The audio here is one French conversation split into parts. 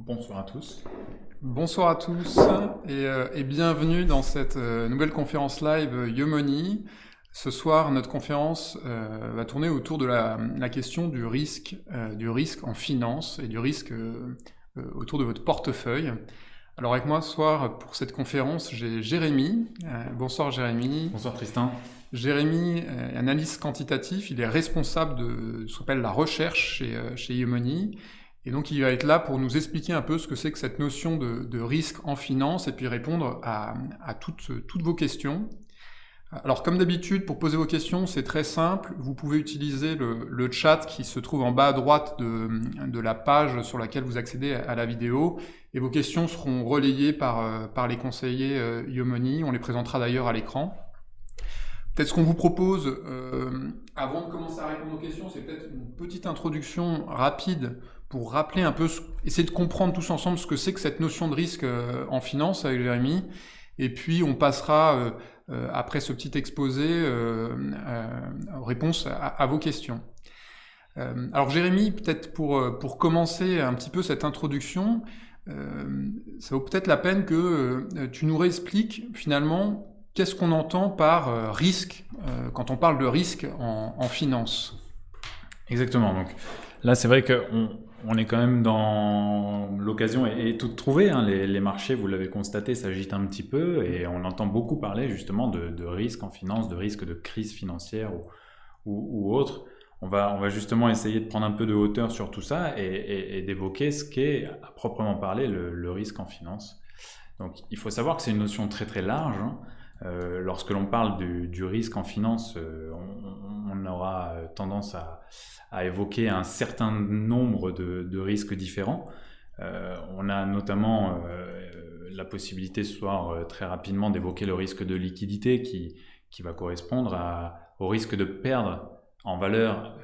Bonsoir à tous. Bonsoir à tous et bienvenue dans cette nouvelle conférence live Yomoney. Ce soir, notre conférence va tourner autour de la question du risque en finance et du risque autour de votre portefeuille. Alors avec moi ce soir pour cette conférence, j'ai Jérémy. Bonsoir Jérémy. Bonsoir Tristan. Jérémy est analyste quantitatif, il est responsable de ce qu'on appelle la recherche chez Yomoney. Et donc il va être là pour nous expliquer un peu ce que c'est que cette notion de risque en finance et puis répondre à toutes vos questions. Alors comme d'habitude, pour poser vos questions, c'est très simple. Vous pouvez utiliser le chat qui se trouve en bas à droite de la page sur laquelle vous accédez à la vidéo. Et vos questions seront relayées par les conseillers Yomoney. On les présentera d'ailleurs à l'écran. Peut-être ce qu'on vous propose, avant de commencer à répondre aux questions, c'est peut-être une petite introduction rapide pour rappeler un peu, essayer de comprendre tous ensemble ce que c'est que cette notion de risque en finance avec Jérémy. Et puis on passera, après ce petit exposé, en réponse à vos questions. Alors Jérémy, peut-être pour commencer un petit peu cette introduction, ça vaut peut-être la peine que tu nous réexpliques finalement qu'est-ce qu'on entend par risque quand on parle de risque en finance. Exactement. Donc là, c'est vrai qu'on est quand même dans l'occasion est toute trouvée. Hein. Les marchés, vous l'avez constaté, s'agitent un petit peu et on entend beaucoup parler justement de risque en finance, de risque de crise financière ou autre. On va justement essayer de prendre un peu de hauteur sur tout ça et d'évoquer ce qu'est à proprement parler le risque en finance. Donc il faut savoir que c'est une notion très très large. Hein. Lorsque l'on parle du risque en finance, on aura tendance à évoquer un certain nombre de risques différents. On a notamment la possibilité ce soir très rapidement d'évoquer le risque de liquidité qui va correspondre au risque de perdre en valeur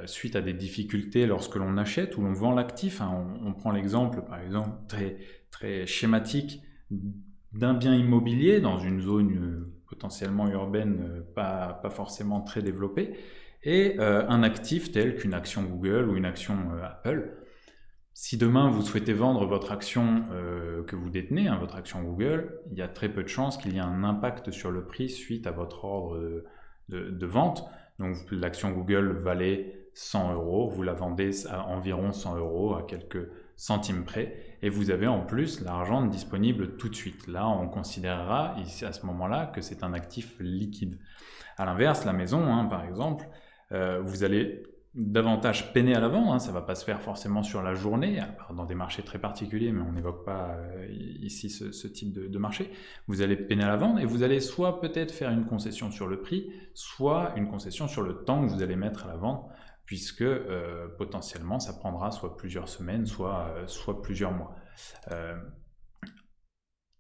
suite à des difficultés lorsque l'on achète ou l'on vend l'actif. Hein. On prend l'exemple, par exemple, très, très schématique d'un bien immobilier dans une zone potentiellement urbaine pas forcément très développée et un actif tel qu'une action Google ou une action Apple. Si demain vous souhaitez vendre votre action que vous détenez, hein, votre action Google, il y a très peu de chances qu'il y ait un impact sur le prix suite à votre ordre de vente. Donc l'action Google valait 100 €, vous la vendez à environ 100 € à quelques centimes près et vous avez en plus l'argent disponible tout de suite. Là, on considérera ici, à ce moment-là que c'est un actif liquide. À l'inverse, la maison, hein, par exemple, vous allez davantage peiner à la vente, hein, ça ne va pas se faire forcément sur la journée, dans des marchés très particuliers, mais on n'évoque pas ici ce type de marché. Vous allez peiner à la vente et vous allez soit peut-être faire une concession sur le prix, soit une concession sur le temps que vous allez mettre à la vente, puisque potentiellement ça prendra soit plusieurs semaines, soit plusieurs mois.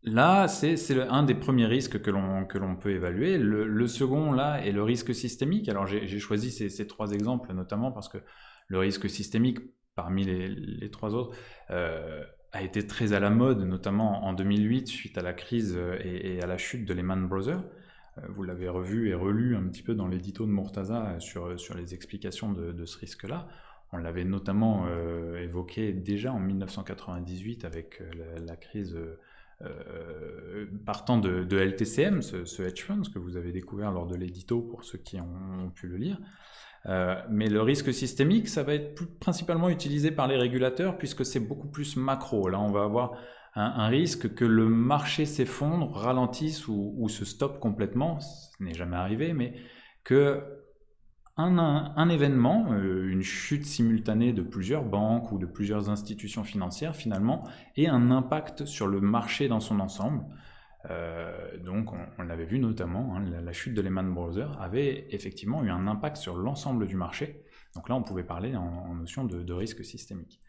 Là, c'est un des premiers risques que l'on peut évaluer. Le second, là, est le risque systémique. Alors, j'ai choisi ces trois exemples, notamment parce que le risque systémique, parmi les trois autres, a été très à la mode, notamment en 2008, suite à la crise et à la chute de Lehman Brothers. Vous l'avez revu et relu un petit peu dans l'édito de Murtaza sur les explications de ce risque-là. On l'avait notamment évoqué déjà en 1998 avec la crise partant de LTCM, ce hedge fund, ce que vous avez découvert lors de l'édito pour ceux qui ont pu le lire. Mais le risque systémique, ça va être principalement utilisé par les régulateurs puisque c'est beaucoup plus macro. Là, on va avoir un risque que le marché s'effondre, ralentisse ou se stoppe complètement, ce n'est jamais arrivé, mais que un événement, une chute simultanée de plusieurs banques ou de plusieurs institutions financières, finalement, ait un impact sur le marché dans son ensemble. Donc, on l'avait vu notamment, hein, la chute de Lehman Brothers avait effectivement eu un impact sur l'ensemble du marché. Donc là, on pouvait parler en notion de risque systémique.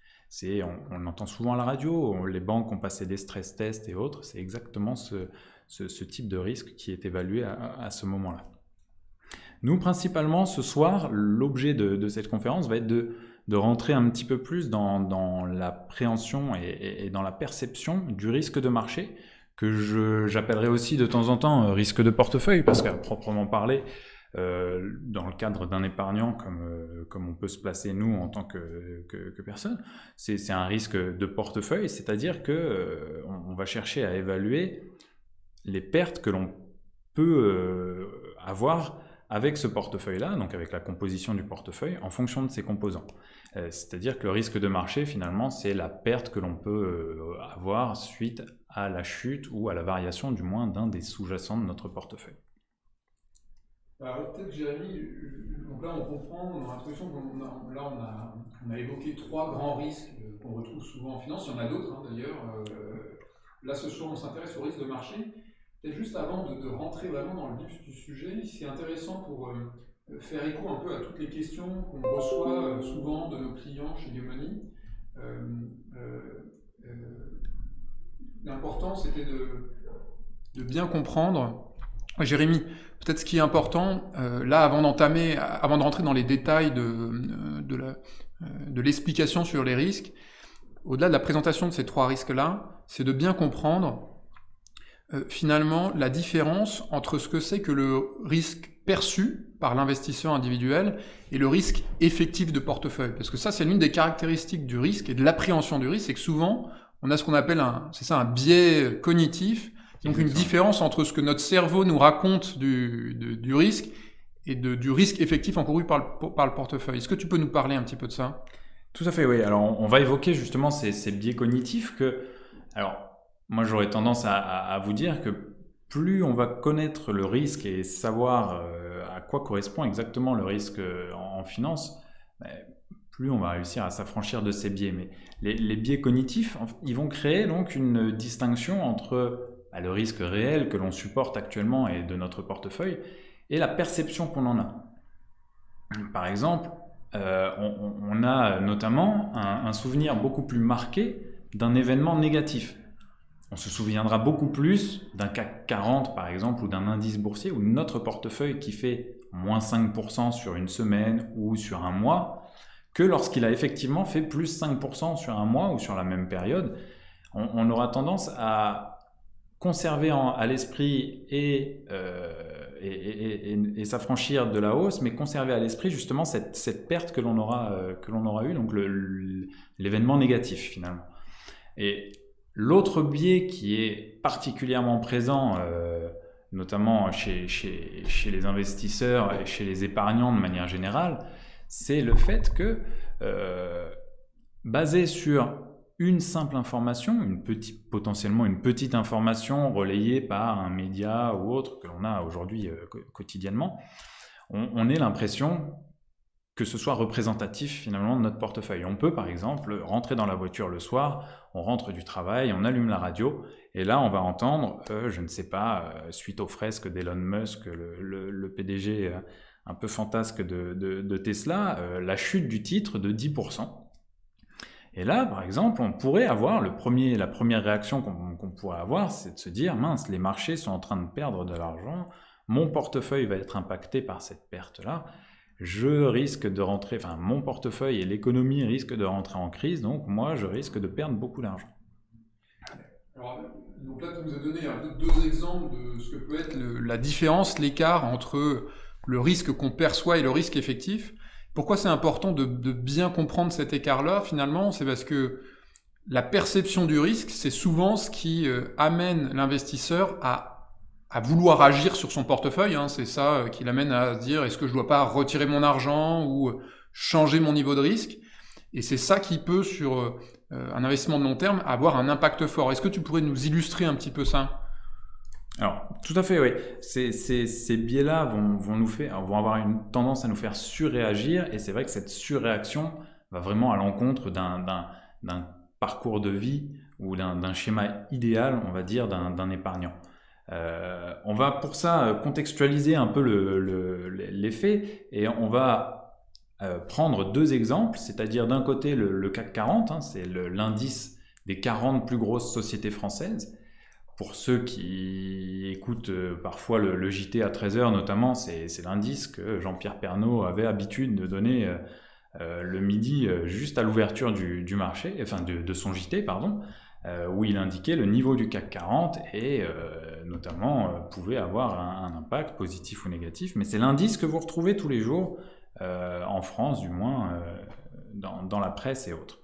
On entend souvent à la radio, les banques ont passé des stress tests et autres, c'est exactement ce type de risque qui est évalué à ce moment-là. Nous, principalement, ce soir, l'objet de cette conférence va être de rentrer un petit peu plus dans l'appréhension et dans la perception du risque de marché, que j'appellerai aussi de temps en temps risque de portefeuille, parce qu'à proprement parler, dans le cadre d'un épargnant comme on peut se placer nous en tant que personne. C'est un risque de portefeuille, c'est-à-dire que on va chercher à évaluer les pertes que l'on peut avoir avec ce portefeuille-là, donc avec la composition du portefeuille, en fonction de ses composants. C'est-à-dire que le risque de marché, finalement, c'est la perte que l'on peut avoir suite à la chute ou à la variation, du moins, d'un des sous-jacents de notre portefeuille. Alors peut-être Jérémy, donc là on comprend, on a l'impression qu'on a évoqué 3 grands risques qu'on retrouve souvent en finance, il y en a d'autres d'ailleurs. Là ce soir on s'intéresse au risque de marché. Peut-être juste avant de rentrer vraiment dans le vif du sujet, c'est intéressant pour faire écho un peu à toutes les questions qu'on reçoit souvent de nos clients chez Yomoney. L'important c'était de bien comprendre. Jérémy, peut-être ce qui est important, là, avant de rentrer dans les détails de l'explication sur les risques, au-delà de la présentation de ces 3 risques-là, c'est de bien comprendre finalement la différence entre ce que c'est que le risque perçu par l'investisseur individuel et le risque effectif de portefeuille. Parce que ça, c'est l'une des caractéristiques du risque et de l'appréhension du risque, c'est que souvent, on a ce qu'on appelle un biais cognitif. Donc une différence entre ce que notre cerveau nous raconte du risque et du risque effectif encouru par le portefeuille. Est-ce que tu peux nous parler un petit peu de ça ? Tout à fait, oui. Alors on va évoquer justement ces biais cognitifs alors moi j'aurais tendance à vous dire que plus on va connaître le risque et savoir à quoi correspond exactement le risque en finance, plus on va réussir à s'affranchir de ces biais. Mais les biais cognitifs, ils vont créer donc une distinction entre le risque réel que l'on supporte actuellement et de notre portefeuille, et la perception qu'on en a. Par exemple, on a notamment un souvenir beaucoup plus marqué d'un événement négatif. On se souviendra beaucoup plus d'un CAC 40 par exemple, ou d'un indice boursier, ou notre portefeuille qui fait moins 5% sur une semaine ou sur un mois, que lorsqu'il a effectivement fait plus 5% sur un mois ou sur la même période. On aura tendance à conserver à l'esprit et s'affranchir de la hausse, mais conserver à l'esprit justement cette perte que l'on aura eue, donc l'événement négatif finalement. Et l'autre biais qui est particulièrement présent, notamment chez les investisseurs et chez les épargnants de manière générale, c'est le fait que, basé sur une simple information, potentiellement une petite information relayée par un média ou autre que l'on a aujourd'hui quotidiennement, on ait l'impression que ce soit représentatif finalement de notre portefeuille. On peut par exemple rentrer dans la voiture le soir, on rentre du travail, on allume la radio, et là on va entendre, je ne sais pas, suite aux fresques d'Elon Musk, le PDG un peu fantasque de Tesla, la chute du titre de 10%. Et là, par exemple, on pourrait avoir la première réaction qu'on pourrait avoir, c'est de se dire, mince, les marchés sont en train de perdre de l'argent, mon portefeuille va être impacté par cette perte-là, mon portefeuille et l'économie risquent de rentrer en crise, donc moi, je risque de perdre beaucoup d'argent. Alors, donc là, tu nous as donné un peu 2 exemples de ce que peut être la différence, l'écart entre le risque qu'on perçoit et le risque effectif. Pourquoi c'est important de bien comprendre cet écart-là, finalement ? C'est parce que la perception du risque, c'est souvent ce qui amène l'investisseur à vouloir agir sur son portefeuille. C'est ça qui l'amène à se dire, est-ce que je ne dois pas retirer mon argent ou changer mon niveau de risque ? Et c'est ça qui peut, sur un investissement de long terme, avoir un impact fort. Est-ce que tu pourrais nous illustrer un petit peu ça ? Alors, tout à fait, oui. Ces biais-là vont avoir une tendance à nous faire surréagir, et c'est vrai que cette surréaction va vraiment à l'encontre d'un parcours de vie ou d'un schéma idéal, on va dire, d'un épargnant. On va pour ça contextualiser un peu l'effet, et on va prendre 2 exemples, c'est-à-dire d'un côté le CAC 40, c'est l'indice des 40 plus grosses sociétés françaises. Pour ceux qui écoutent parfois le JT à 13h notamment, c'est l'indice que Jean-Pierre Pernaut avait habitude de donner le midi juste à l'ouverture du marché, enfin de son JT, pardon. où il indiquait le niveau du CAC 40 et notamment pouvait avoir un impact positif ou négatif. Mais c'est l'indice que vous retrouvez tous les jours, en France du moins, dans la presse et autres.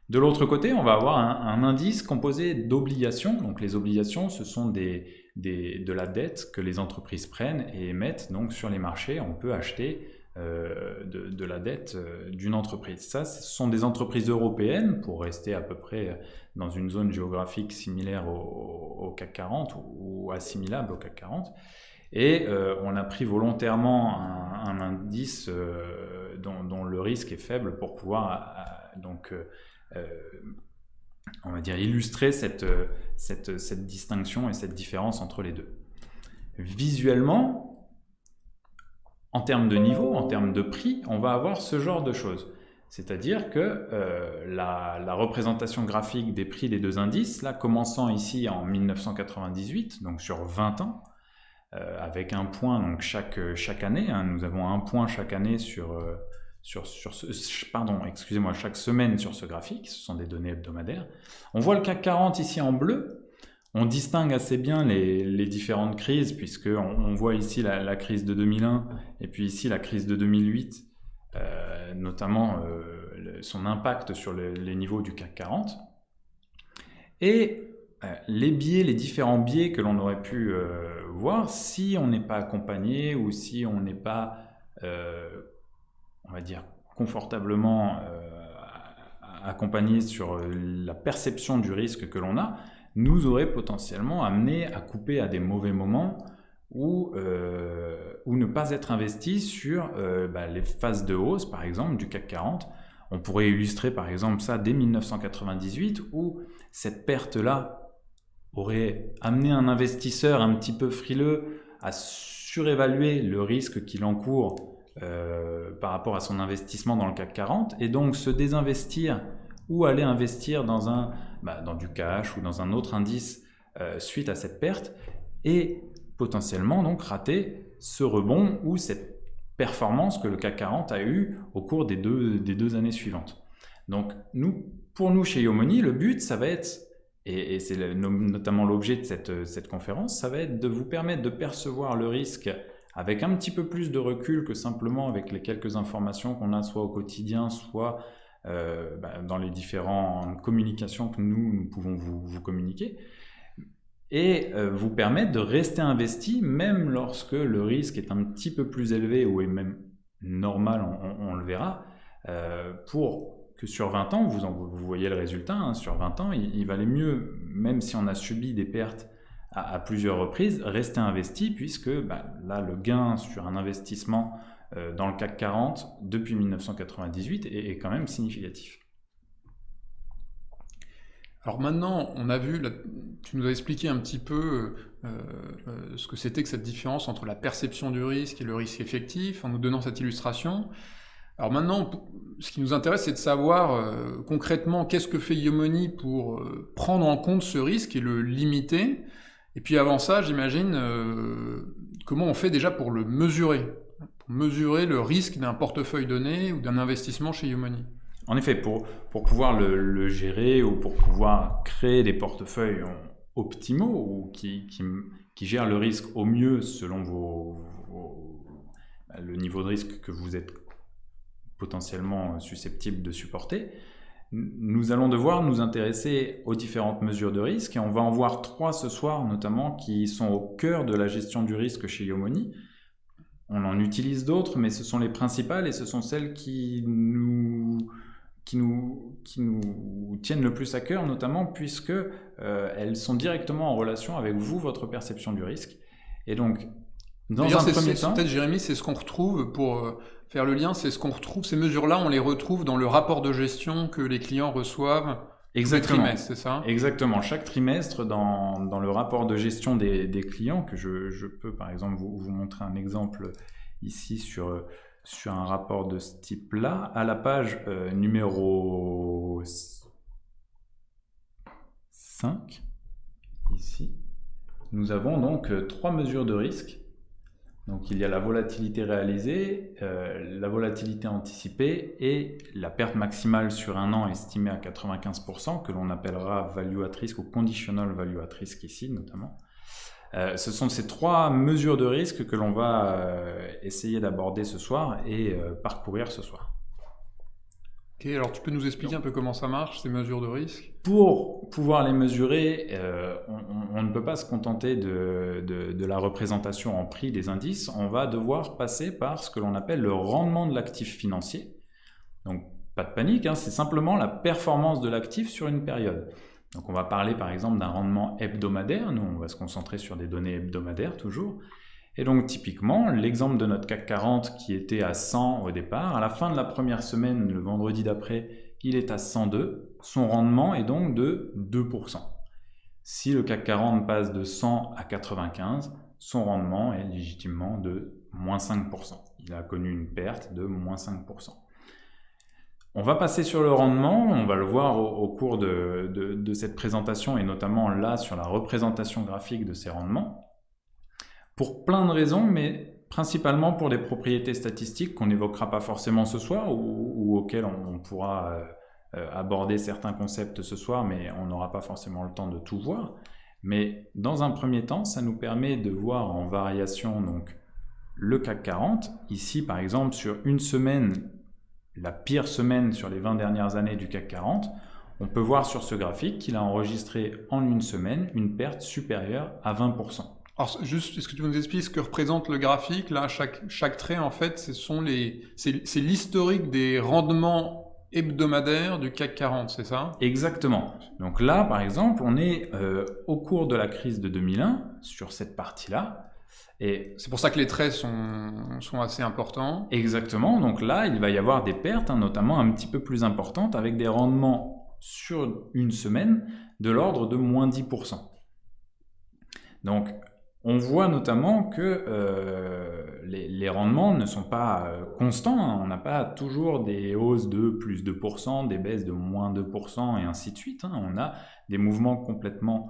De l'autre côté, on va avoir un indice composé d'obligations. Donc les obligations, ce sont de la dette que les entreprises prennent et émettent donc sur les marchés. On peut acheter de la dette d'une entreprise. Ça, ce sont des entreprises européennes, pour rester à peu près dans une zone géographique similaire au CAC 40 ou assimilable au CAC 40. Et on a pris volontairement un indice dont le risque est faible pour pouvoir on va dire illustrer cette distinction et cette différence entre les deux. Visuellement, en termes de niveau, en termes de prix, on va avoir ce genre de choses. C'est-à-dire que la représentation graphique des prix des deux indices, là, commençant ici en 1998, donc sur 20 ans, avec un point donc chaque année, hein, nous avons un point chaque année chaque semaine sur ce graphique, ce sont des données hebdomadaires. On voit le CAC 40 ici en bleu. On distingue assez bien les différentes crises, puisqu'on voit ici la crise de 2001 et puis ici la crise de 2008, notamment son impact sur les niveaux du CAC 40. Et les différents biais que l'on aurait pu voir si on n'est pas accompagné ou si on n'est pas, on va dire, confortablement accompagné sur la perception du risque que l'on a, nous aurait potentiellement amené à couper à des mauvais moments ou ne pas être investi sur les phases de hausse, par exemple, du CAC 40. On pourrait illustrer, par exemple, ça dès 1998, où cette perte-là aurait amené un investisseur un petit peu frileux à surévaluer le risque qu'il encourt par rapport à son investissement dans le CAC 40, et donc se désinvestir ou aller investir dans du cash ou dans un autre indice suite à cette perte, et potentiellement donc rater ce rebond ou cette performance que le CAC 40 a eu au cours des deux années suivantes. Donc pour nous chez Yomoni, le but, ça va être, et c'est notamment l'objet de cette conférence, ça va être de vous permettre de percevoir le risque avec un petit peu plus de recul que simplement avec les quelques informations qu'on a soit au quotidien, soit dans les différentes communications que nous pouvons vous communiquer, et vous permettre de rester investi même lorsque le risque est un petit peu plus élevé ou est même normal, on le verra, pour que sur 20 ans, vous voyez le résultat, hein, sur 20 ans, il valait mieux, même si on a subi des pertes à plusieurs reprises, rester investi, puisque là, le gain sur un investissement dans le CAC 40 depuis 1998 est quand même significatif. Alors maintenant, on a vu, tu nous as expliqué un petit peu ce que c'était que cette différence entre la perception du risque et le risque effectif, en nous donnant cette illustration. Alors maintenant, ce qui nous intéresse, c'est de savoir concrètement qu'est-ce que fait Yomoni pour prendre en compte ce risque et le limiter. Et puis avant ça, j'imagine, comment on fait déjà pour le mesurer, pour mesurer le risque d'un portefeuille donné ou d'un investissement chez Yomoni. En effet, pour pouvoir le gérer ou pour pouvoir créer des portefeuilles optimaux ou qui gèrent le risque au mieux selon le niveau de risque que vous êtes potentiellement susceptible de supporter, nous allons devoir nous intéresser aux différentes mesures de risque, et on va en voir 3 ce soir notamment qui sont au cœur de la gestion du risque chez Yomoni. On en utilise d'autres, mais ce sont les principales et ce sont celles qui nous tiennent le plus à cœur, notamment puisque elles sont directement en relation avec vous, votre perception du risque. Et donc, dans un premier temps... Peut-être, Jérémy, c'est ce qu'on retrouve, pour faire le lien, c'est ce qu'on retrouve, ces mesures-là, on les retrouve dans le rapport de gestion que les clients reçoivent tous les trimestres, c'est ça ? Exactement. Chaque trimestre, dans le rapport de gestion des clients, que je peux par exemple vous montrer un exemple ici sur un rapport de ce type-là, à la page numéro 5, ici, nous avons donc 3 mesures de risque. Donc il y a la volatilité réalisée, la volatilité anticipée et la perte maximale sur un an estimée à 95%, que l'on appellera value at risk ou conditional value at risk ici notamment. Ce sont ces 3 mesures de risque que l'on va essayer d'aborder ce soir et parcourir ce soir. Ok, alors tu peux nous expliquer un peu comment ça marche, ces mesures de risque? Pour pouvoir les mesurer, on ne peut pas se contenter de la représentation en prix des indices, on va devoir passer par ce que l'on appelle le rendement de l'actif financier. Donc pas de panique, hein, c'est simplement la performance de l'actif sur une période. Donc on va parler par exemple d'un rendement hebdomadaire, nous on va se concentrer sur des données hebdomadaires toujours. Et donc typiquement, l'exemple de notre CAC 40 qui était à 100 au départ, à la fin de la première semaine, le vendredi d'après, il est à 102, son rendement est donc de 2%. Si le CAC 40 passe de 100 à 95, son rendement est légitimement de moins 5%. Il a connu une perte de moins 5%. On va passer sur le rendement, on va le voir au cours de cette présentation et notamment là sur la représentation graphique de ces rendements, pour plein de raisons, mais principalement pour des propriétés statistiques qu'on n'évoquera pas forcément ce soir ou auxquelles on pourra aborder certains concepts ce soir, mais on n'aura pas forcément le temps de tout voir. Mais dans un premier temps, ça nous permet de voir en variation donc, le CAC 40. Ici, par exemple, sur une semaine, la pire semaine sur les 20 dernières années du CAC 40, on peut voir sur ce graphique qu'il a enregistré en une semaine une perte supérieure à 20%. Alors juste, est-ce que tu peux nous expliquer ce que représente le graphique? Là, chaque trait, en fait, c'est l'historique des rendements hebdomadaires du CAC 40, c'est ça? Exactement. Donc là, par exemple, on est au cours de la crise de 2001, sur cette partie-là. Et c'est pour ça que les traits sont assez importants. Exactement. Donc là, il va y avoir des pertes, hein, notamment un petit peu plus importantes, avec des rendements sur une semaine de l'ordre de moins 10%. Donc, on voit notamment que les rendements ne sont pas constants, hein. On n'a pas toujours des hausses de plus 2%, des baisses de moins 2% et ainsi de suite, hein. On a des mouvements complètement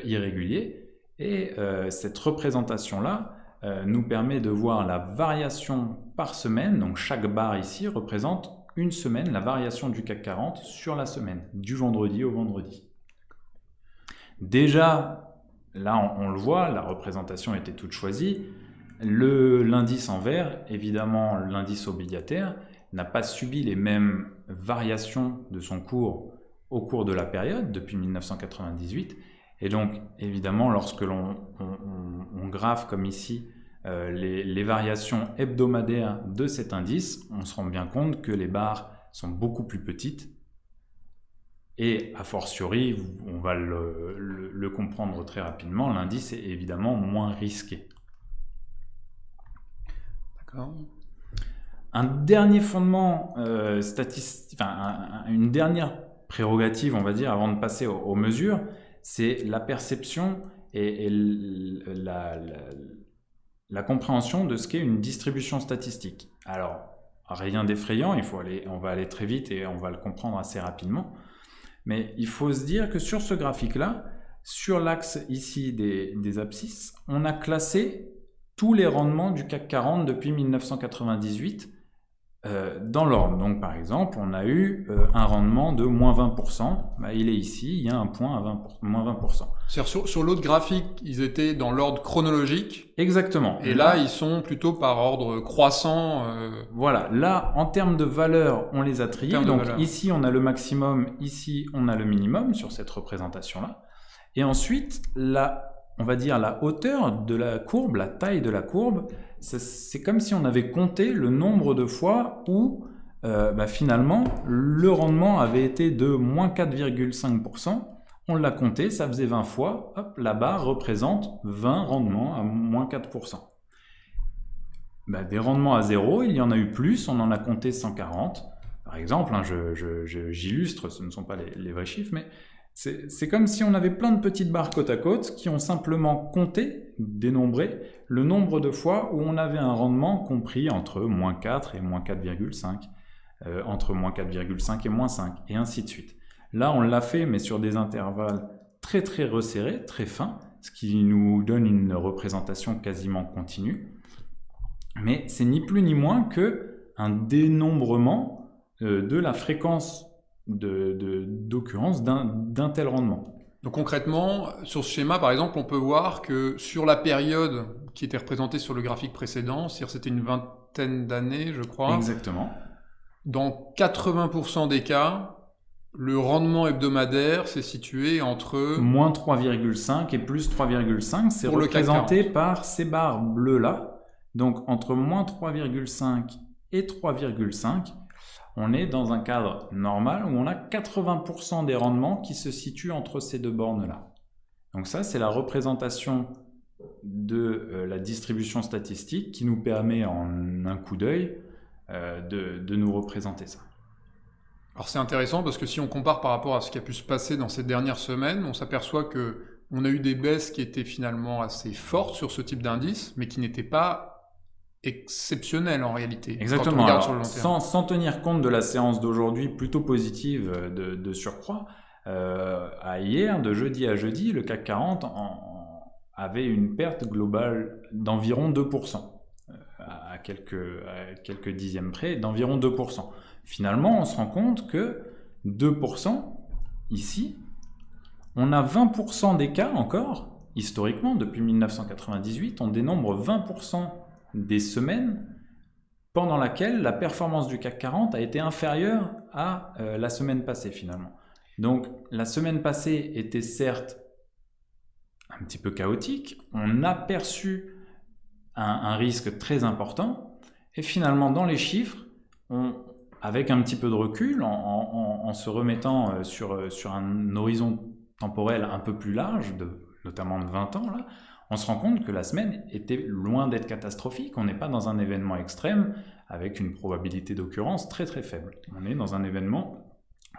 irréguliers. Et cette représentation-là nous permet de voir la variation par semaine. Donc chaque barre ici représente une semaine, la variation du CAC 40 sur la semaine, du vendredi au vendredi. Déjà, là on le voit, la représentation était toute choisie. L'indice en vert, évidemment l'indice obligataire, n'a pas subi les mêmes variations de son cours au cours de la période, depuis 1998. Et donc, évidemment, lorsque l'on graphe comme ici les variations hebdomadaires de cet indice, on se rend bien compte que les barres sont beaucoup plus petites. Et a fortiori, on va le comprendre très rapidement, l'indice est évidemment moins risqué. D'accord. Un dernier fondement statistique, une dernière prérogative, on va dire, avant de passer aux mesures, c'est la perception et la compréhension de ce qu'est une distribution statistique. Alors, rien d'effrayant, on va aller très vite et on va le comprendre assez rapidement. Mais il faut se dire que sur ce graphique-là, sur l'axe ici des abscisses, on a classé tous les rendements du CAC 40 depuis 1998 dans l'ordre. Donc par exemple, on a eu un rendement de moins 20%, il est ici, il y a un point à moins 20%. C'est-à-dire sur l'autre graphique, ils étaient dans l'ordre chronologique. Exactement. Et là, ils sont plutôt par ordre croissant. Voilà, là, en termes de valeur, on les a triés. Donc ici, on a le maximum, ici, on a le minimum sur cette représentation-là. Et ensuite, on va dire la hauteur de la courbe, la taille de la courbe, c'est comme si on avait compté le nombre de fois où finalement le rendement avait été de moins 4,5%. On l'a compté, ça faisait 20 fois. Hop, la barre représente 20 rendements à moins 4%. Des rendements à zéro, il y en a eu plus, on en a compté 140. Par exemple, hein, j'illustre, ce ne sont pas les vrais chiffres, mais c'est comme si on avait plein de petites barres côte à côte qui ont simplement compté, dénombré, le nombre de fois où on avait un rendement compris entre moins 4 et moins 4,5, entre moins 4,5 et moins 5, et ainsi de suite. Là, on l'a fait, mais sur des intervalles très très resserrés, très fins, ce qui nous donne une représentation quasiment continue. mais c'est ni plus ni moins qu'un dénombrement de la fréquence d'occurrence d'un tel rendement. Donc concrètement, sur ce schéma, par exemple, on peut voir que sur la période qui était représentée sur le graphique précédent, c'est-à-dire c'était une vingtaine d'années, je crois. Exactement. Dans 80% des cas, le rendement hebdomadaire s'est situé entre... Moins 3,5 et plus 3,5, c'est représenté par ces barres bleues-là. Donc entre moins 3,5 et 3,5, on est dans un cadre normal où on a 80% des rendements qui se situent entre ces deux bornes-là. Donc ça, c'est la représentation de la distribution statistique qui nous permet en un coup d'œil de nous représenter ça. Alors c'est intéressant parce que si on compare par rapport à ce qui a pu se passer dans ces dernières semaines, on s'aperçoit qu'on a eu des baisses qui étaient finalement assez fortes sur ce type d'indice, mais qui n'étaient pas exceptionnel en réalité. Exactement. Quand on regarde alors, sur le long terme. Sans tenir compte de la séance d'aujourd'hui plutôt positive de surcroît, à hier, de jeudi à jeudi, le CAC 40 avait une perte globale d'environ 2%, à quelques dixièmes près, d'environ 2%. Finalement, on se rend compte que 2%, ici, on a 20% des cas encore, historiquement, depuis 1998, on dénombre 20% des semaines pendant laquelle la performance du CAC 40 a été inférieure à la semaine passée finalement. Donc la semaine passée était certes un petit peu chaotique, on a perçu un risque très important et finalement dans les chiffres, avec un petit peu de recul, en se remettant sur un horizon temporel un peu plus large, notamment de 20 ans là, on se rend compte que la semaine était loin d'être catastrophique. On n'est pas dans un événement extrême avec une probabilité d'occurrence très très faible. On est dans un événement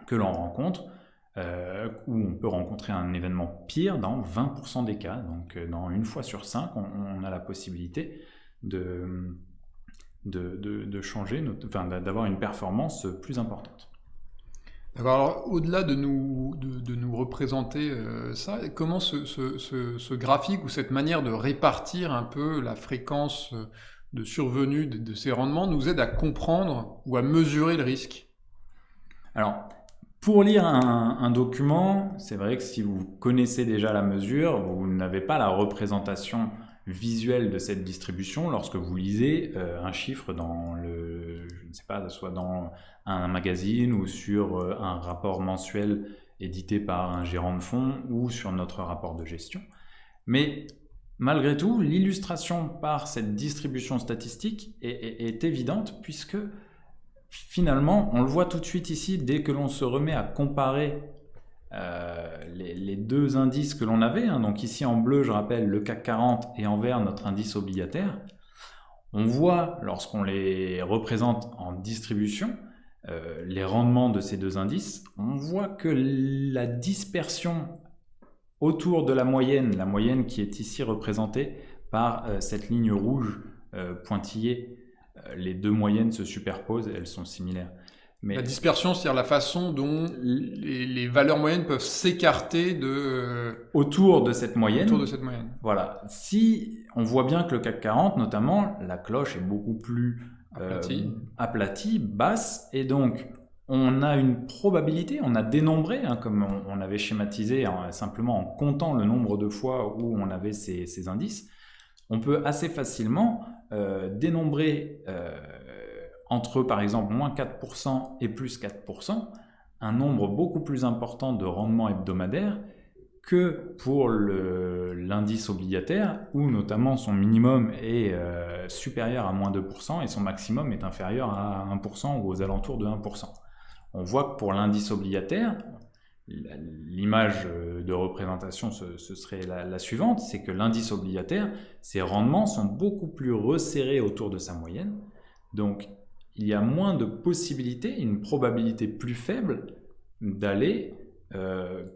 que l'on rencontre, où on peut rencontrer un événement pire dans 20% des cas. Donc dans une fois sur 5, on a la possibilité de changer, d'avoir une performance plus importante. Alors, au-delà de nous représenter ça, comment ce graphique ou cette manière de répartir un peu la fréquence de survenue de ces rendements nous aide à comprendre ou à mesurer le risque? Alors, pour lire un document, c'est vrai que si vous connaissez déjà la mesure, vous n'avez pas la représentation visuelle de cette distribution lorsque vous lisez un chiffre dans je ne sais pas, soit dans un magazine ou sur un rapport mensuel édité par un gérant de fonds ou sur notre rapport de gestion. Mais malgré tout, l'illustration par cette distribution statistique est évidente puisque finalement, on le voit tout de suite ici, dès que l'on se remet à comparer les deux indices que l'on avait, donc ici en bleu, je rappelle, le CAC 40 et en vert, notre indice obligataire, on voit, lorsqu'on les représente en distribution, les rendements de ces deux indices, on voit que la dispersion autour de la moyenne qui est ici représentée par cette ligne rouge pointillée, les deux moyennes se superposent et elles sont similaires. Mais la dispersion, c'est-à-dire la façon dont les valeurs moyennes peuvent s'écarter autour de cette moyenne. Autour de cette moyenne. Voilà. Si on voit bien que le CAC 40, notamment, la cloche est beaucoup plus aplatie, basse, et donc on a une probabilité, on a dénombré, comme on avait schématisé simplement en comptant le nombre de fois où on avait ces indices, on peut assez facilement dénombrer entre par exemple moins 4% et plus 4%, un nombre beaucoup plus important de rendements hebdomadaires que pour l'indice obligataire, où notamment son minimum est supérieur à moins 2% et son maximum est inférieur à 1% ou aux alentours de 1%. On voit que pour l'indice obligataire, l'image de représentation ce serait la suivante, c'est que l'indice obligataire, ses rendements sont beaucoup plus resserrés autour de sa moyenne, donc il y a moins de possibilités, une probabilité plus faible d'aller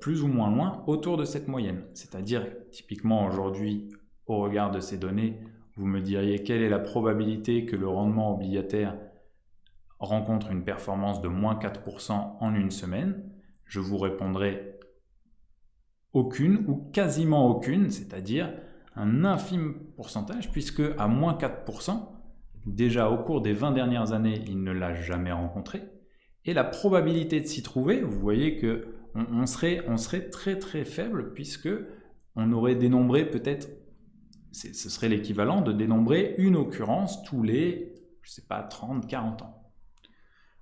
plus ou moins loin autour de cette moyenne. C'est-à-dire, typiquement aujourd'hui, au regard de ces données, vous me diriez quelle est la probabilité que le rendement obligataire rencontre une performance de moins 4% en une semaine. Je vous répondrai aucune ou quasiment aucune, c'est-à-dire un infime pourcentage, puisque à moins 4%, déjà au cours des 20 dernières années, il ne l'a jamais rencontré. Et la probabilité de s'y trouver, vous voyez que on serait très très faible, puisque on aurait dénombré peut-être, ce serait l'équivalent de dénombrer une occurrence tous les, je sais pas, 30, 40 ans.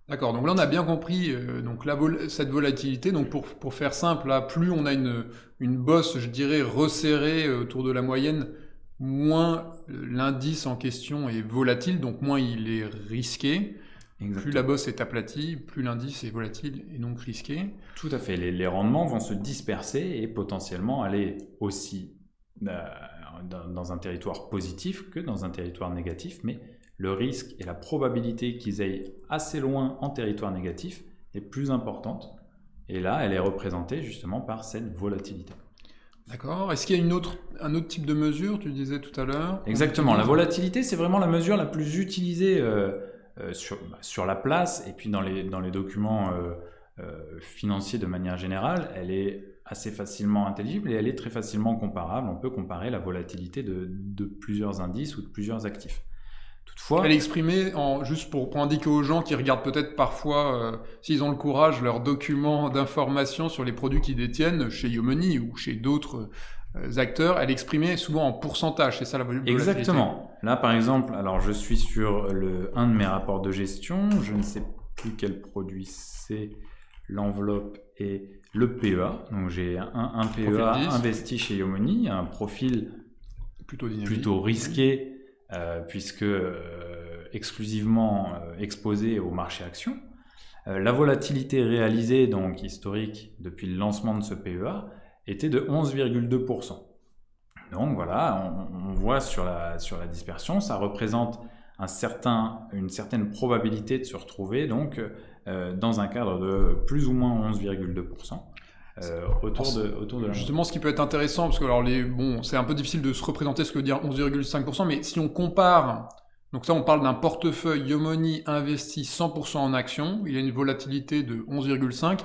D'accord, donc là on a bien compris donc cette volatilité. Donc pour faire simple, là, plus on a une bosse, je dirais, resserrée autour de la moyenne, moins l'indice en question est volatile, donc moins il est risqué. Exactement. Plus la bosse est aplatie, plus l'indice est volatile et donc risqué. Tout à fait, les rendements vont se disperser et potentiellement aller aussi dans un territoire positif que dans un territoire négatif, mais le risque et la probabilité qu'ils aillent assez loin en territoire négatif est plus importante. Et là, elle est représentée justement par cette volatilité. D'accord. Est-ce qu'il y a un autre type de mesure, tu disais tout à l'heure? Exactement. La volatilité, c'est vraiment la mesure la plus utilisée sur la place et puis dans les documents financiers de manière générale. Elle est assez facilement intelligible et elle est très facilement comparable. On peut comparer la volatilité de plusieurs indices ou de plusieurs actifs. Toutefois, elle est exprimée juste pour indiquer aux gens qui regardent peut-être parfois, s'ils ont le courage, leurs documents d'information sur les produits qu'ils détiennent chez Yomoni ou chez d'autres acteurs, elle est exprimée souvent en pourcentage, c'est ça la volatilité. Exactement. Là, par exemple, alors je suis sur un de mes rapports de gestion, je ne sais plus quel produit c'est, l'enveloppe et le PEA. Donc j'ai un PEA investi chez Yomoni, un profil plutôt risqué, puisque exclusivement exposé au marché action. La volatilité réalisée, donc historique, depuis le lancement de ce PEA, était de 11,2%. Donc voilà, on voit sur la dispersion, ça représente une certaine probabilité de se retrouver donc, dans un cadre de plus ou moins 11,2%. Autour de la... Justement, ce qui peut être intéressant, parce que alors c'est un peu difficile de se représenter ce que veut dire 11,5%, mais si on compare, donc ça on parle d'un portefeuille Yomoni investi 100% en actions, il y a une volatilité de 11,5%.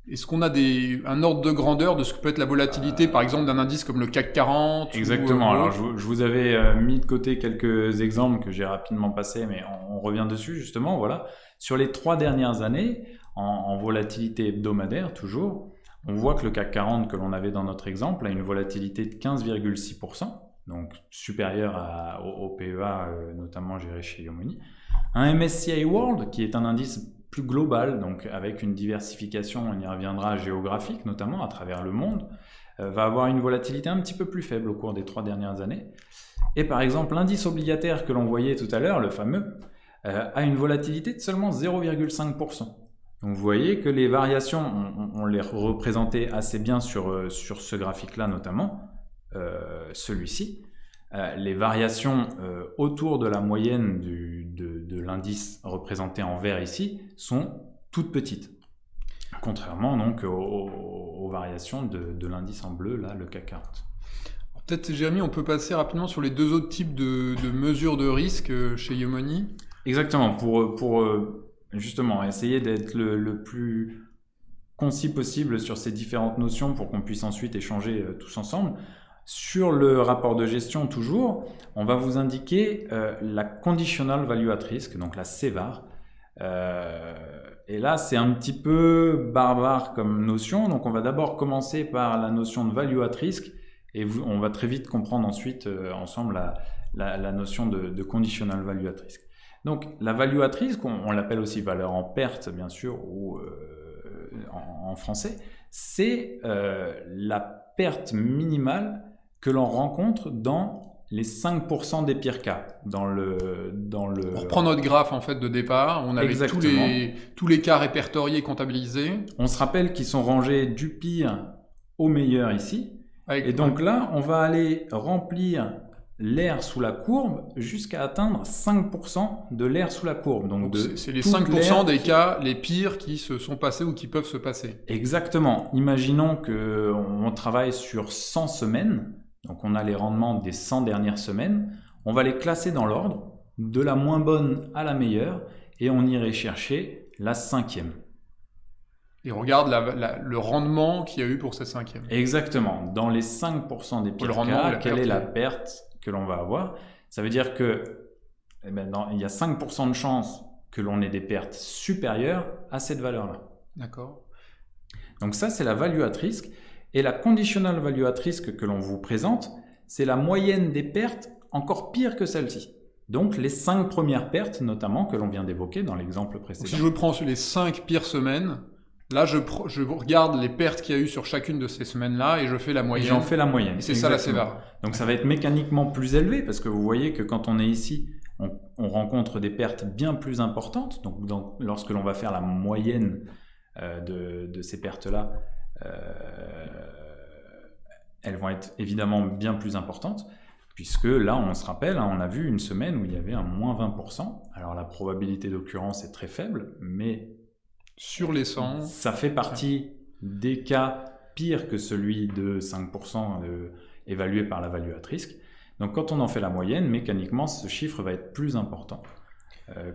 Est-ce qu'on a un ordre de grandeur de ce que peut être la volatilité, par exemple, d'un indice comme le CAC 40? Exactement. Alors, je vous avais mis de côté quelques exemples que j'ai rapidement passés, mais on revient dessus, justement. Voilà. Sur les 3 dernières années, en volatilité hebdomadaire, toujours, on voit que le CAC 40 que l'on avait dans notre exemple a une volatilité de 15,6%, donc supérieure au PEA, notamment géré chez Yomoni. Un MSCI World, qui est un indice plus global, donc avec une diversification, on y reviendra, géographique notamment à travers le monde, va avoir une volatilité un petit peu plus faible au cours des 3 dernières années. Et par exemple, l'indice obligataire que l'on voyait tout à l'heure, le fameux, a une volatilité de seulement 0,5%. Donc vous voyez que les variations, on les représentait assez bien sur ce graphique-là notamment, celui-ci. Les variations autour de la moyenne de l'indice représenté en vert ici sont toutes petites, contrairement donc aux variations de l'indice en bleu, là, le CAC 40. Peut-être, Jérémy, on peut passer rapidement sur les 2 autres types de mesures de risque chez Yomoni. Exactement, pour justement essayer d'être le plus concis possible sur ces différentes notions pour qu'on puisse ensuite échanger tous ensemble. Sur le rapport de gestion, toujours, on va vous indiquer la Conditional Value at Risk, donc la CVAR. Et là, c'est un petit peu barbare comme notion. Donc, on va d'abord commencer par la notion de Value at Risk et on va très vite comprendre ensuite ensemble la notion de Conditional Value at Risk. Donc, la Value at Risk, on l'appelle aussi valeur en perte, bien sûr, ou en français, c'est la perte minimale que l'on rencontre dans les 5% des pires cas. On reprend notre graphe en fait de départ, on avait tous les cas répertoriés, comptabilisés. On se rappelle qu'ils sont rangés du pire au meilleur ici. Et donc là, on va aller remplir l'air sous la courbe jusqu'à atteindre 5% de l'air sous la courbe. Donc c'est les 5% des cas les pires qui se sont passés ou qui peuvent se passer. Exactement. Imaginons qu'on travaille sur 100 semaines. Donc on a les rendements des 100 dernières semaines, on va les classer dans l'ordre, de la moins bonne à la meilleure, et on irait chercher la 5e. Et on regarde le rendement qu'il y a eu pour cette 5e. Exactement. Dans les 5% des pires cas, quelle est la perte que l'on va avoir? Ça veut dire que eh ben, il y a 5% de chances que l'on ait des pertes supérieures à cette valeur-là. D'accord. Donc ça, c'est la value at risk. Et la conditional value at risk que l'on vous présente, c'est la moyenne des pertes encore pire que celle-ci. Donc les 5 premières pertes, notamment, que l'on vient d'évoquer dans l'exemple précédent. Si je prends les 5 pires semaines, là je regarde les pertes qu'il y a eu sur chacune de ces semaines-là et je fais la moyenne. Et j'en fais la moyenne. Et c'est ça la CVAR. Donc ça va être mécaniquement plus élevé parce que vous voyez que quand on est ici, on rencontre des pertes bien plus importantes. Donc lorsque l'on va faire la moyenne de ces pertes-là, elles vont être évidemment bien plus importantes. Puisque là, on se rappelle, on a vu une semaine où il y avait un moins 20%. Alors la probabilité d'occurrence est très faible, mais sur les 100, ça fait partie des cas pires que celui de 5% évalué par la value at risk. Donc quand on en fait la moyenne, mécaniquement, ce chiffre va être plus important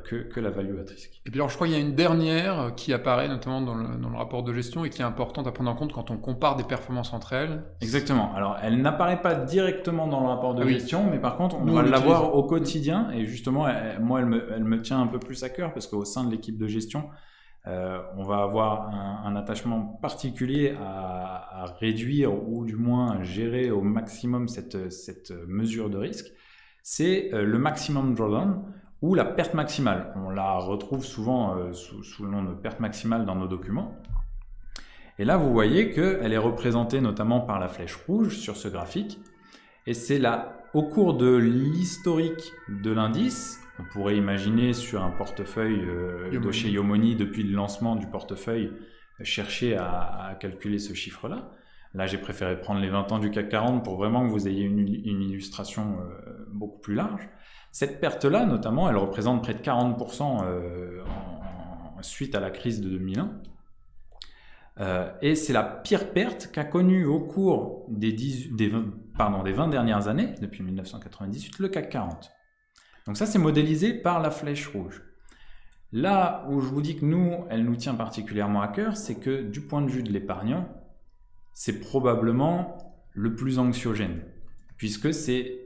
que la value at risk. Et puis alors je crois qu'il y a une dernière qui apparaît notamment dans le rapport de gestion et qui est importante à prendre en compte quand on compare des performances entre elles. Exactement. Alors elle n'apparaît pas directement dans le rapport de gestion, mais par contre on va l'avoir au quotidien et justement moi elle me tient un peu plus à cœur parce qu'au sein de l'équipe de gestion on va avoir un attachement particulier à réduire ou du moins à gérer au maximum cette mesure de risque. C'est le maximum drawdown ou la perte maximale. On la retrouve souvent sous le nom de perte maximale dans nos documents. Et là, vous voyez qu'elle est représentée notamment par la flèche rouge sur ce graphique. Et c'est là, au cours de l'historique de l'indice, on pourrait imaginer sur un portefeuille de chez Yomoni, depuis le lancement du portefeuille, chercher à calculer ce chiffre-là. Là, j'ai préféré prendre les 20 ans du CAC 40 pour vraiment que vous ayez une illustration beaucoup plus large. Cette perte-là, notamment, elle représente près de 40% suite à la crise de 2001. Et c'est la pire perte qu'a connue au cours des 20 dernières années, depuis 1998, le CAC 40. Donc ça, c'est modélisé par la flèche rouge. Là où je vous dis que nous, elle nous tient particulièrement à cœur, c'est que du point de vue de l'épargnant, c'est probablement le plus anxiogène, puisque c'est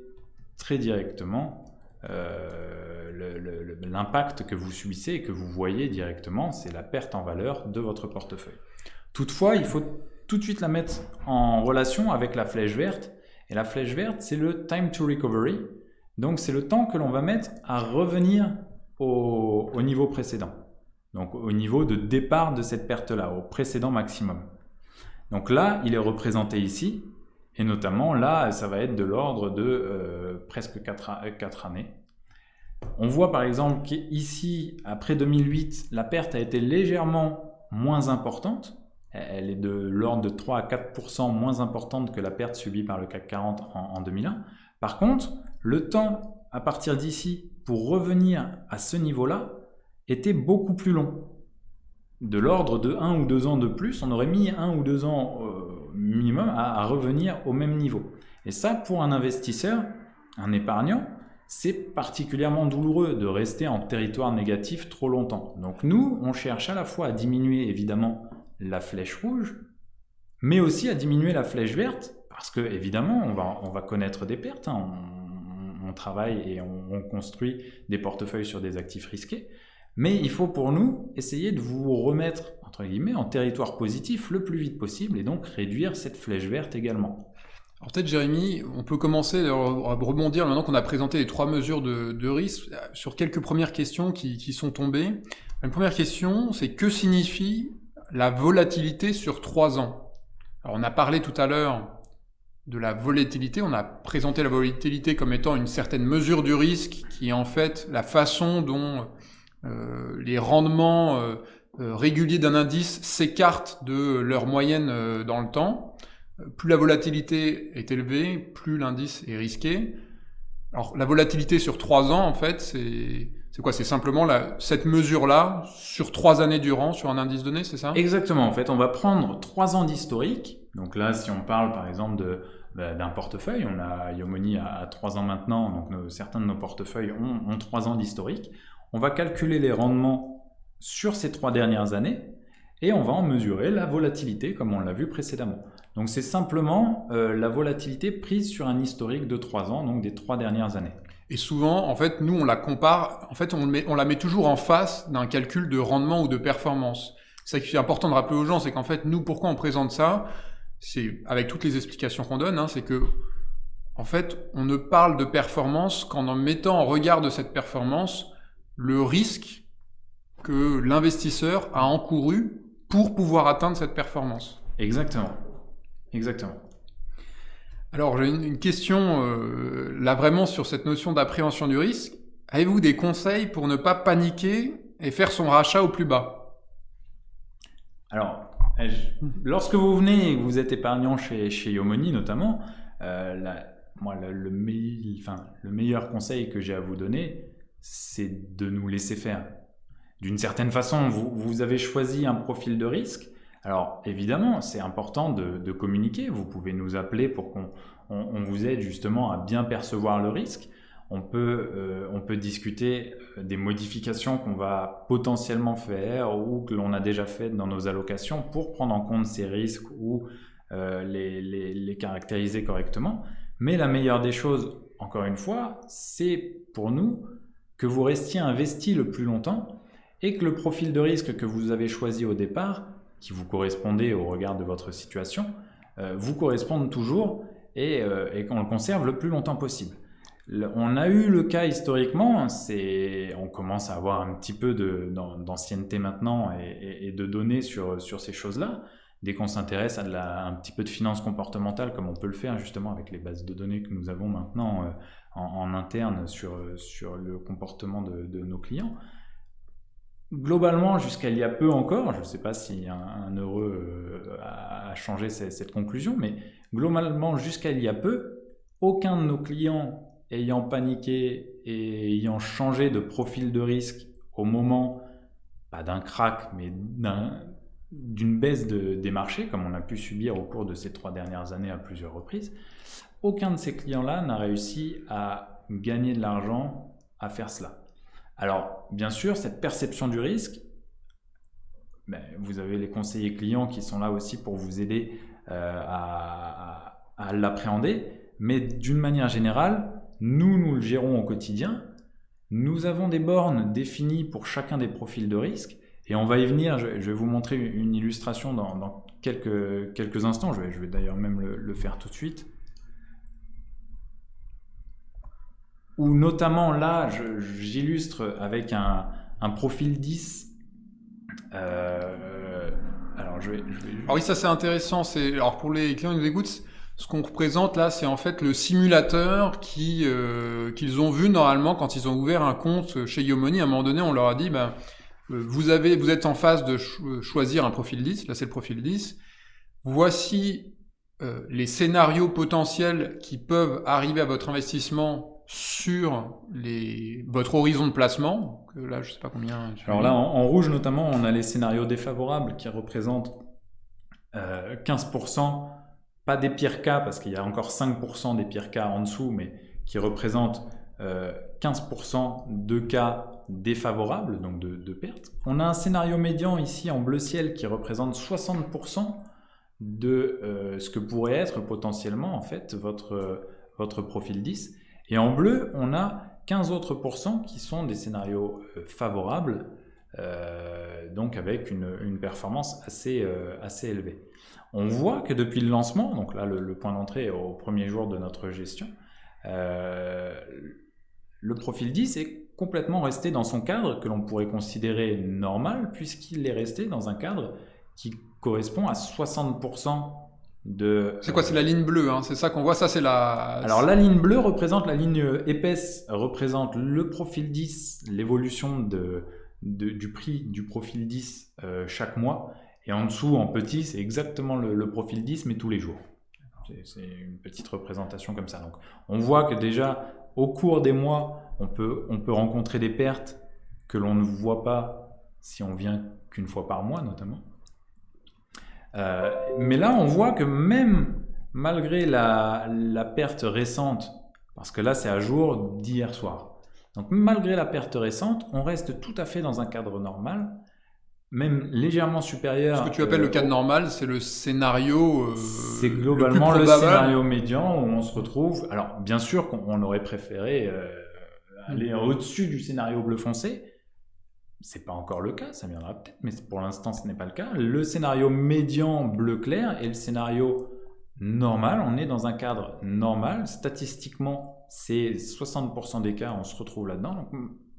très directement l'impact que vous subissez et que vous voyez directement, c'est la perte en valeur de votre portefeuille. Toutefois, il faut tout de suite la mettre en relation avec la flèche verte. Et la flèche verte, c'est le time to recovery. Donc, c'est le temps que l'on va mettre à revenir au niveau précédent. Donc, au niveau de départ de cette perte-là, au précédent maximum. Donc là, il est représenté ici. Et notamment, là, ça va être de l'ordre de presque 4 années. On voit par exemple qu'ici, après 2008, la perte a été légèrement moins importante. Elle est de l'ordre de 3 à 4% moins importante que la perte subie par le CAC 40 en 2001. Par contre, le temps à partir d'ici pour revenir à ce niveau-là était beaucoup plus long. De l'ordre de 1 ou 2 ans de plus, on aurait mis 1 ou 2 ans minimum à revenir au même niveau. Et ça, pour un investisseur, un épargnant, c'est particulièrement douloureux de rester en territoire négatif trop longtemps. Donc nous, on cherche à la fois à diminuer évidemment la flèche rouge, mais aussi à diminuer la flèche verte, parce que évidemment, on va connaître des pertes. On travaille et on construit des portefeuilles sur des actifs risqués. Mais il faut pour nous essayer de vous remettre, entre guillemets, en territoire positif le plus vite possible et donc réduire cette flèche verte également. Alors peut-être Jérémy, on peut commencer à rebondir maintenant qu'on a présenté les 3 mesures de risque sur quelques premières questions qui sont tombées. Une première question, c'est que signifie la volatilité sur 3 ans? Alors on a parlé tout à l'heure de la volatilité, on a présenté la volatilité comme étant une certaine mesure du risque qui est en fait la façon dont les rendements réguliers d'un indice s'écartent de leur moyenne dans le temps. Plus la volatilité est élevée, plus l'indice est risqué. Alors la volatilité sur 3 ans, en fait, c'est quoi? C'est simplement cette mesure-là sur 3 années durant sur un indice donné, c'est ça? Exactement. En fait, on va prendre 3 ans d'historique. Donc là, si on parle par exemple d'un portefeuille, on a Yomoni à 3 ans maintenant, donc certains de nos portefeuilles ont 3 ans d'historique. On va calculer les rendements sur ces 3 dernières années et on va en mesurer la volatilité comme on l'a vu précédemment. Donc c'est simplement la volatilité prise sur un historique de 3 ans, donc des 3 dernières années. Et souvent, en fait, nous, on la compare, en fait, on la met toujours en face d'un calcul de rendement ou de performance. C'est ça qui est important de rappeler aux gens, c'est qu'en fait, nous, pourquoi on présente ça? C'est, avec toutes les explications qu'on donne, hein, c'est que, en fait, on ne parle de performance qu'en mettant en regard de cette performance le risque que l'investisseur a encouru pour pouvoir atteindre cette performance. Exactement. Alors, j'ai une question là vraiment sur cette notion d'appréhension du risque. Avez-vous des conseils pour ne pas paniquer et faire son rachat au plus bas? Alors, lorsque vous venez et que vous êtes épargnant chez Yomoni notamment, moi, le meilleur conseil que j'ai à vous donner, c'est de nous laisser faire. D'une certaine façon, vous avez choisi un profil de risque. Alors, évidemment, c'est important de communiquer. Vous pouvez nous appeler pour qu'on vous aide justement à bien percevoir le risque. On peut discuter des modifications qu'on va potentiellement faire ou que l'on a déjà faites dans nos allocations pour prendre en compte ces risques ou les caractériser correctement. Mais la meilleure des choses, encore une fois, c'est pour nous que vous restiez investi le plus longtemps et que le profil de risque que vous avez choisi au départ, qui vous correspondait au regard de votre situation, vous corresponde toujours et qu'on le conserve le plus longtemps possible. On a eu le cas historiquement, on commence à avoir un petit peu d'ancienneté maintenant et de données sur ces choses-là. Dès qu'on s'intéresse à un petit peu de finance comportementale, comme on peut le faire justement avec les bases de données que nous avons maintenant en interne sur le comportement de nos clients. Globalement, jusqu'à il y a peu encore, je ne sais pas si un heureux a changé cette conclusion, mais globalement, jusqu'à il y a peu, aucun de nos clients ayant paniqué et ayant changé de profil de risque au moment, pas d'un crack, mais d'une baisse des marchés, comme on a pu subir au cours de ces 3 dernières années à plusieurs reprises, aucun de ces clients-là n'a réussi à gagner de l'argent à faire cela. Alors, bien sûr, cette perception du risque, vous avez les conseillers clients qui sont là aussi pour vous aider à l'appréhender, mais d'une manière générale, nous le gérons au quotidien. Nous avons des bornes définies pour chacun des profils de risque, et on va y venir. Je vais vous montrer une illustration dans quelques instants. Je vais d'ailleurs même le faire tout de suite. Où notamment là, j'illustre avec un profil 10. Alors oui, ça c'est intéressant. Alors pour les clients qui nous écoutent, ce qu'on représente là, c'est en fait le simulateur qu'ils ont vu normalement quand ils ont ouvert un compte chez Yomoni. À un moment donné, on leur a dit, vous êtes en phase de choisir un profil 10. Là, c'est le profil 10. Voici les scénarios potentiels qui peuvent arriver à votre investissement sur votre horizon de placement. Là, je sais pas combien. Alors là, en rouge notamment, on a les scénarios défavorables qui représentent 15%, pas des pires cas, parce qu'il y a encore 5% des pires cas en dessous, mais qui représentent 15% de cas défavorables, donc de pertes. On a un scénario médian ici en bleu ciel qui représente 60% de ce que pourrait être potentiellement en fait votre profil 10. Et en bleu, on a 15 autres pourcents qui sont des scénarios favorables, donc avec une performance assez élevée. On voit que depuis le lancement, donc là le point d'entrée au premier jour de notre gestion, le profil 10 est complètement resté dans son cadre que l'on pourrait considérer normal, puisqu'il est resté dans un cadre qui correspond à 60% de... C'est quoi? C'est la ligne bleue, hein, c'est ça qu'on voit, ça c'est la... Alors la ligne bleue représente, la ligne épaisse représente le profil 10, l'évolution du prix du profil 10 chaque mois, et en dessous en petit c'est exactement le profil 10 mais tous les jours. C'est une petite représentation comme ça. Donc on voit que déjà au cours des mois on peut rencontrer des pertes que l'on ne voit pas si on vient qu'une fois par mois notamment. Mais là, on voit que même malgré la perte récente, parce que là, c'est à jour d'hier soir, donc malgré la perte récente, on reste tout à fait dans un cadre normal, même légèrement supérieur. Ce que tu appelles le cadre normal, c'est le scénario c'est globalement le scénario médian où on se retrouve. Alors, bien sûr qu'on aurait préféré aller au-dessus du scénario bleu foncé. C'est pas encore le cas, ça viendra peut-être, mais pour l'instant ce n'est pas le cas. Le scénario médian bleu clair et le scénario normal, on est dans un cadre normal. Statistiquement, c'est 60% des cas, on se retrouve là-dedans. Donc,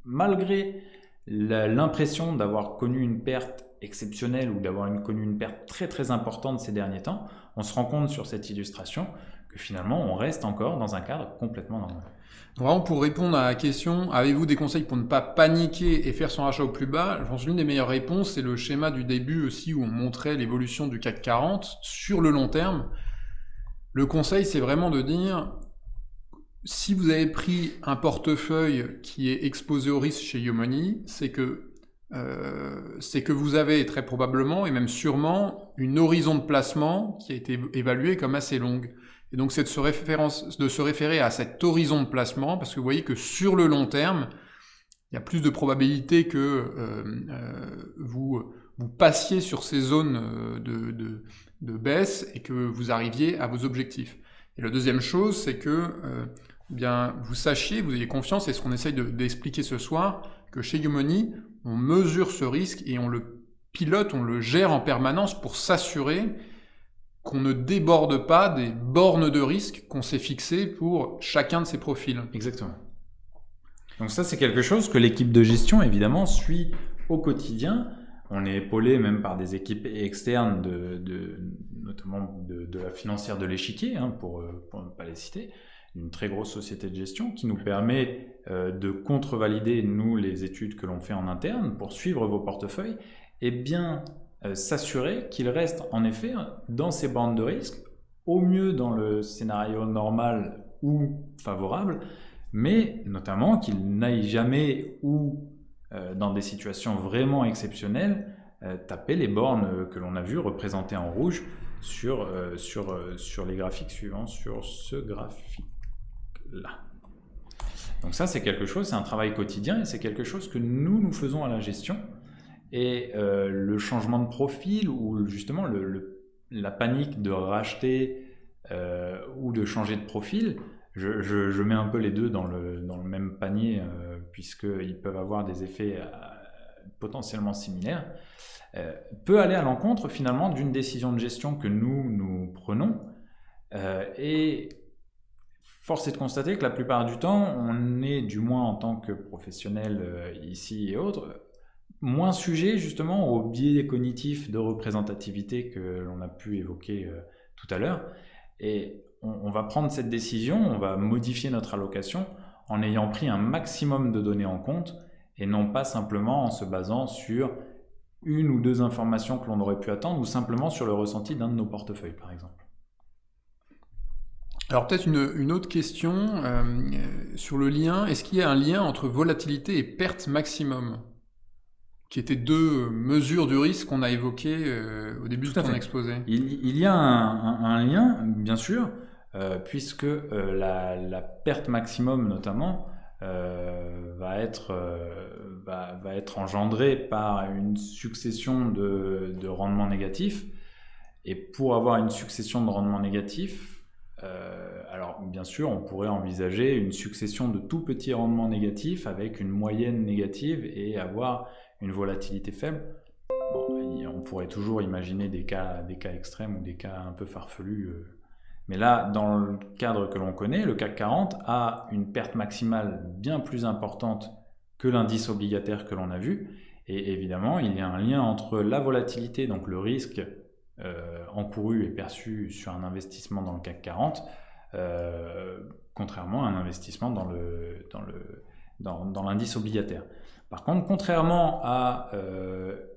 malgré l'impression d'avoir connu une perte exceptionnelle ou d'avoir connu une perte très très importante ces derniers temps, on se rend compte sur cette illustration que finalement on reste encore dans un cadre complètement normal. Vraiment, pour répondre à la question, avez-vous des conseils pour ne pas paniquer et faire son rachat au plus bas? Je pense que l'une des meilleures réponses, c'est le schéma du début aussi où on montrait l'évolution du CAC 40 sur le long terme. Le conseil, c'est vraiment de dire, si vous avez pris un portefeuille qui est exposé au risque chez YoMoney, c'est que vous avez très probablement, et même sûrement, une horizon de placement qui a été évaluée comme assez longue. Et donc c'est de se référer à cet horizon de placement, parce que vous voyez que sur le long terme, il y a plus de probabilité que vous passiez sur ces zones de baisse et que vous arriviez à vos objectifs. Et la deuxième chose, c'est que bien vous sachiez, vous ayez confiance, et ce qu'on essaye d'expliquer ce soir, que chez YoMoney, on mesure ce risque et on le pilote, on le gère en permanence pour s'assurer qu'on ne déborde pas des bornes de risque qu'on s'est fixées pour chacun de ces profils. Exactement. Donc ça, c'est quelque chose que l'équipe de gestion, évidemment, suit au quotidien. On est épaulé même par des équipes externes, notamment de la financière de l'échiquier, pour ne pas les citer, une très grosse société de gestion qui nous permet de contre-valider, nous, les études que l'on fait en interne pour suivre vos portefeuilles et bien s'assurer qu'ils restent en effet dans ces bandes de risque, au mieux dans le scénario normal ou favorable, mais notamment qu'ils n'aillent jamais ou dans des situations vraiment exceptionnelles taper les bornes que l'on a vues représentées en rouge sur les graphiques suivants, sur ce graphique-là. Donc ça, c'est quelque chose, c'est un travail quotidien et c'est quelque chose que nous faisons à la gestion. Et le changement de profil ou justement la panique de racheter ou de changer de profil, je mets un peu les deux dans le même panier puisqu'ils peuvent avoir des effets potentiellement similaires, peut aller à l'encontre finalement d'une décision de gestion que nous prenons et force est de constater que la plupart du temps, on est, du moins en tant que professionnel ici et autres, moins sujet justement aux biais cognitifs de représentativité que l'on a pu évoquer tout à l'heure. Et on va prendre cette décision, on va modifier notre allocation en ayant pris un maximum de données en compte et non pas simplement en se basant sur une ou deux informations que l'on aurait pu attendre ou simplement sur le ressenti d'un de nos portefeuilles par exemple. Alors peut-être une autre question sur le lien. Est-ce qu'il y a un lien entre volatilité et perte maximum, qui étaient deux mesures du risque qu'on a évoquées au début de ton exposé? Il y a un lien, bien sûr, puisque la perte maximum notamment va être engendrée par une succession de rendements négatifs. Et pour avoir une succession de rendements négatifs, alors bien sûr on pourrait envisager une succession de tout petits rendements négatifs avec une moyenne négative et avoir une volatilité faible. Bon, on pourrait toujours imaginer des cas extrêmes ou des cas un peu farfelus. Mais là, dans le cadre que l'on connaît, le CAC 40 a une perte maximale bien plus importante que l'indice obligataire que l'on a vu. Et évidemment, il y a un lien entre la volatilité, donc le risque encouru et perçu sur un investissement dans le CAC 40, contrairement à un investissement dans l'indice obligataire. Par contre, contrairement à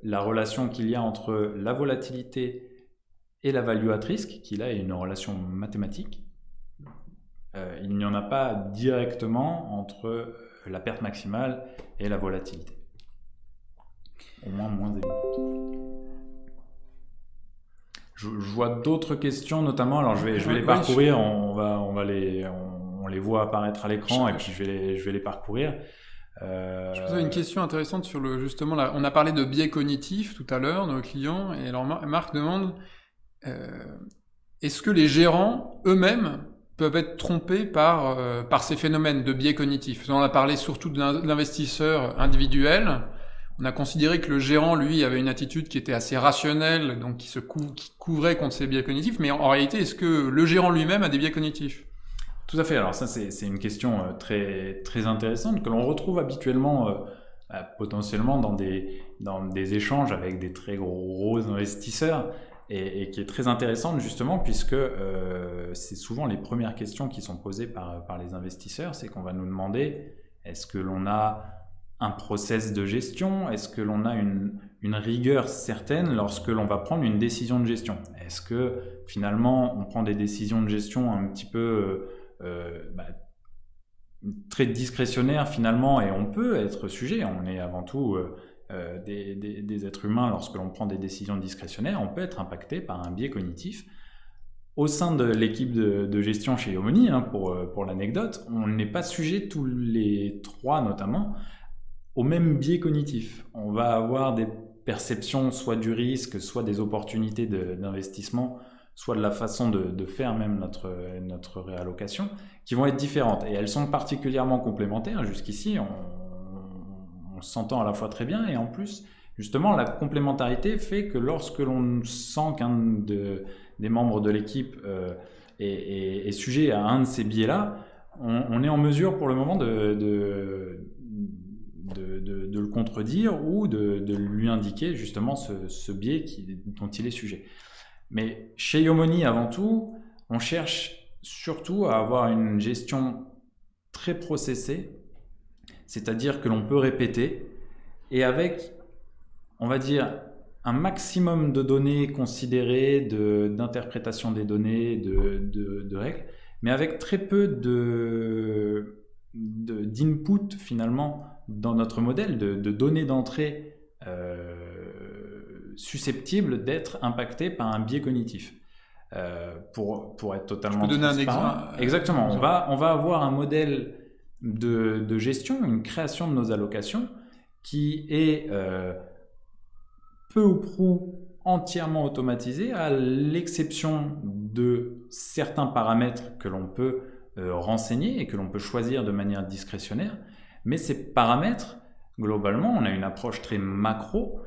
la relation qu'il y a entre la volatilité et la value at risk, qui là est une relation mathématique, il n'y en a pas directement entre la perte maximale et la volatilité. Au moins évidente. Je vois d'autres questions, notamment, alors je vais les parcourir, on les voit apparaître à l'écran et puis je vais les parcourir. Je posais une question intéressante sur justement, là, on a parlé de biais cognitifs tout à l'heure, nos clients, et alors Marc demande, est-ce que les gérants eux-mêmes peuvent être trompés par ces phénomènes de biais cognitifs. On a parlé surtout de l'investisseur individuel. On a considéré que le gérant, lui, avait une attitude qui était assez rationnelle, donc qui couvrait contre ces biais cognitifs. Mais en réalité, est-ce que le gérant lui-même a des biais cognitifs? Tout à fait. Alors ça, c'est une question très, très intéressante que l'on retrouve habituellement potentiellement dans des échanges avec des très gros investisseurs et qui est très intéressante justement puisque c'est souvent les premières questions qui sont posées par les investisseurs, c'est qu'on va nous demander est-ce que l'on a un process de gestion, est-ce que l'on a une rigueur certaine lorsque l'on va prendre une décision de gestion? Est-ce que finalement on prend des décisions de gestion un petit peu très discrétionnaire finalement, et on peut être sujet, on est avant tout des êtres humains. Lorsque l'on prend des décisions discrétionnaires, on peut être impacté par un biais cognitif. Au sein de l'équipe de gestion chez Yomoni, pour l'anecdote, on n'est pas sujet tous les trois notamment au même biais cognitif. On va avoir des perceptions soit du risque, soit des opportunités d'investissement, soit de la façon de faire même notre réallocation, qui vont être différentes. Et elles sont particulièrement complémentaires. Jusqu'ici, on s'entend à la fois très bien, et en plus, justement, la complémentarité fait que lorsque l'on sent qu'un des membres de l'équipe est sujet à un de ces biais-là, on est en mesure pour le moment de le contredire ou de lui indiquer justement ce biais dont il est sujet. Mais chez Yomoni, avant tout, on cherche surtout à avoir une gestion très processée, c'est-à-dire que l'on peut répéter, et avec, on va dire, un maximum de données considérées, d'interprétation des données, de règles, mais avec très peu d'input finalement dans notre modèle, de données d'entrée susceptibles d'être impactées par un biais cognitif. Pour être totalement transparent. Je peux donner un exemple. Exactement. On va avoir un modèle de gestion, une création de nos allocations qui est peu ou prou entièrement automatisé, à l'exception de certains paramètres que l'on peut renseigner et que l'on peut choisir de manière discrétionnaire. Mais ces paramètres, globalement, on a une approche très macro.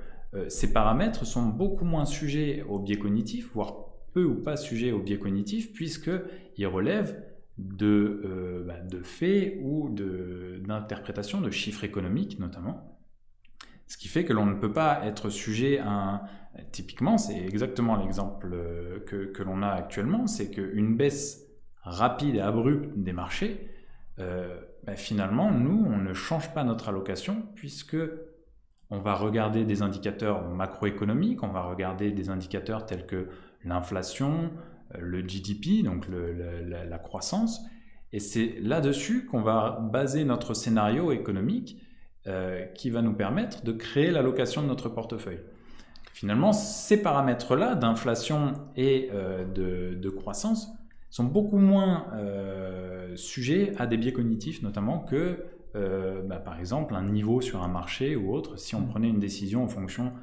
Ces paramètres sont beaucoup moins sujets au biais cognitif, voire peu ou pas sujets au biais cognitif, puisqu'ils relèvent de faits ou d'interprétations de chiffres économiques notamment. Ce qui fait que l'on ne peut pas être sujet à typiquement, c'est exactement l'exemple que l'on a actuellement, c'est qu'une baisse rapide et abrupte des marchés, finalement, nous, on ne change pas notre allocation, puisque on va regarder des indicateurs macroéconomiques, on va regarder des indicateurs tels que l'inflation, le GDP, donc la croissance, et c'est là-dessus qu'on va baser notre scénario économique qui va nous permettre de créer l'allocation de notre portefeuille. Finalement, ces paramètres-là d'inflation et de croissance sont beaucoup moins sujets à des biais cognitifs, notamment que, par exemple, un niveau sur un marché ou autre. Si on prenait une décision en fonction,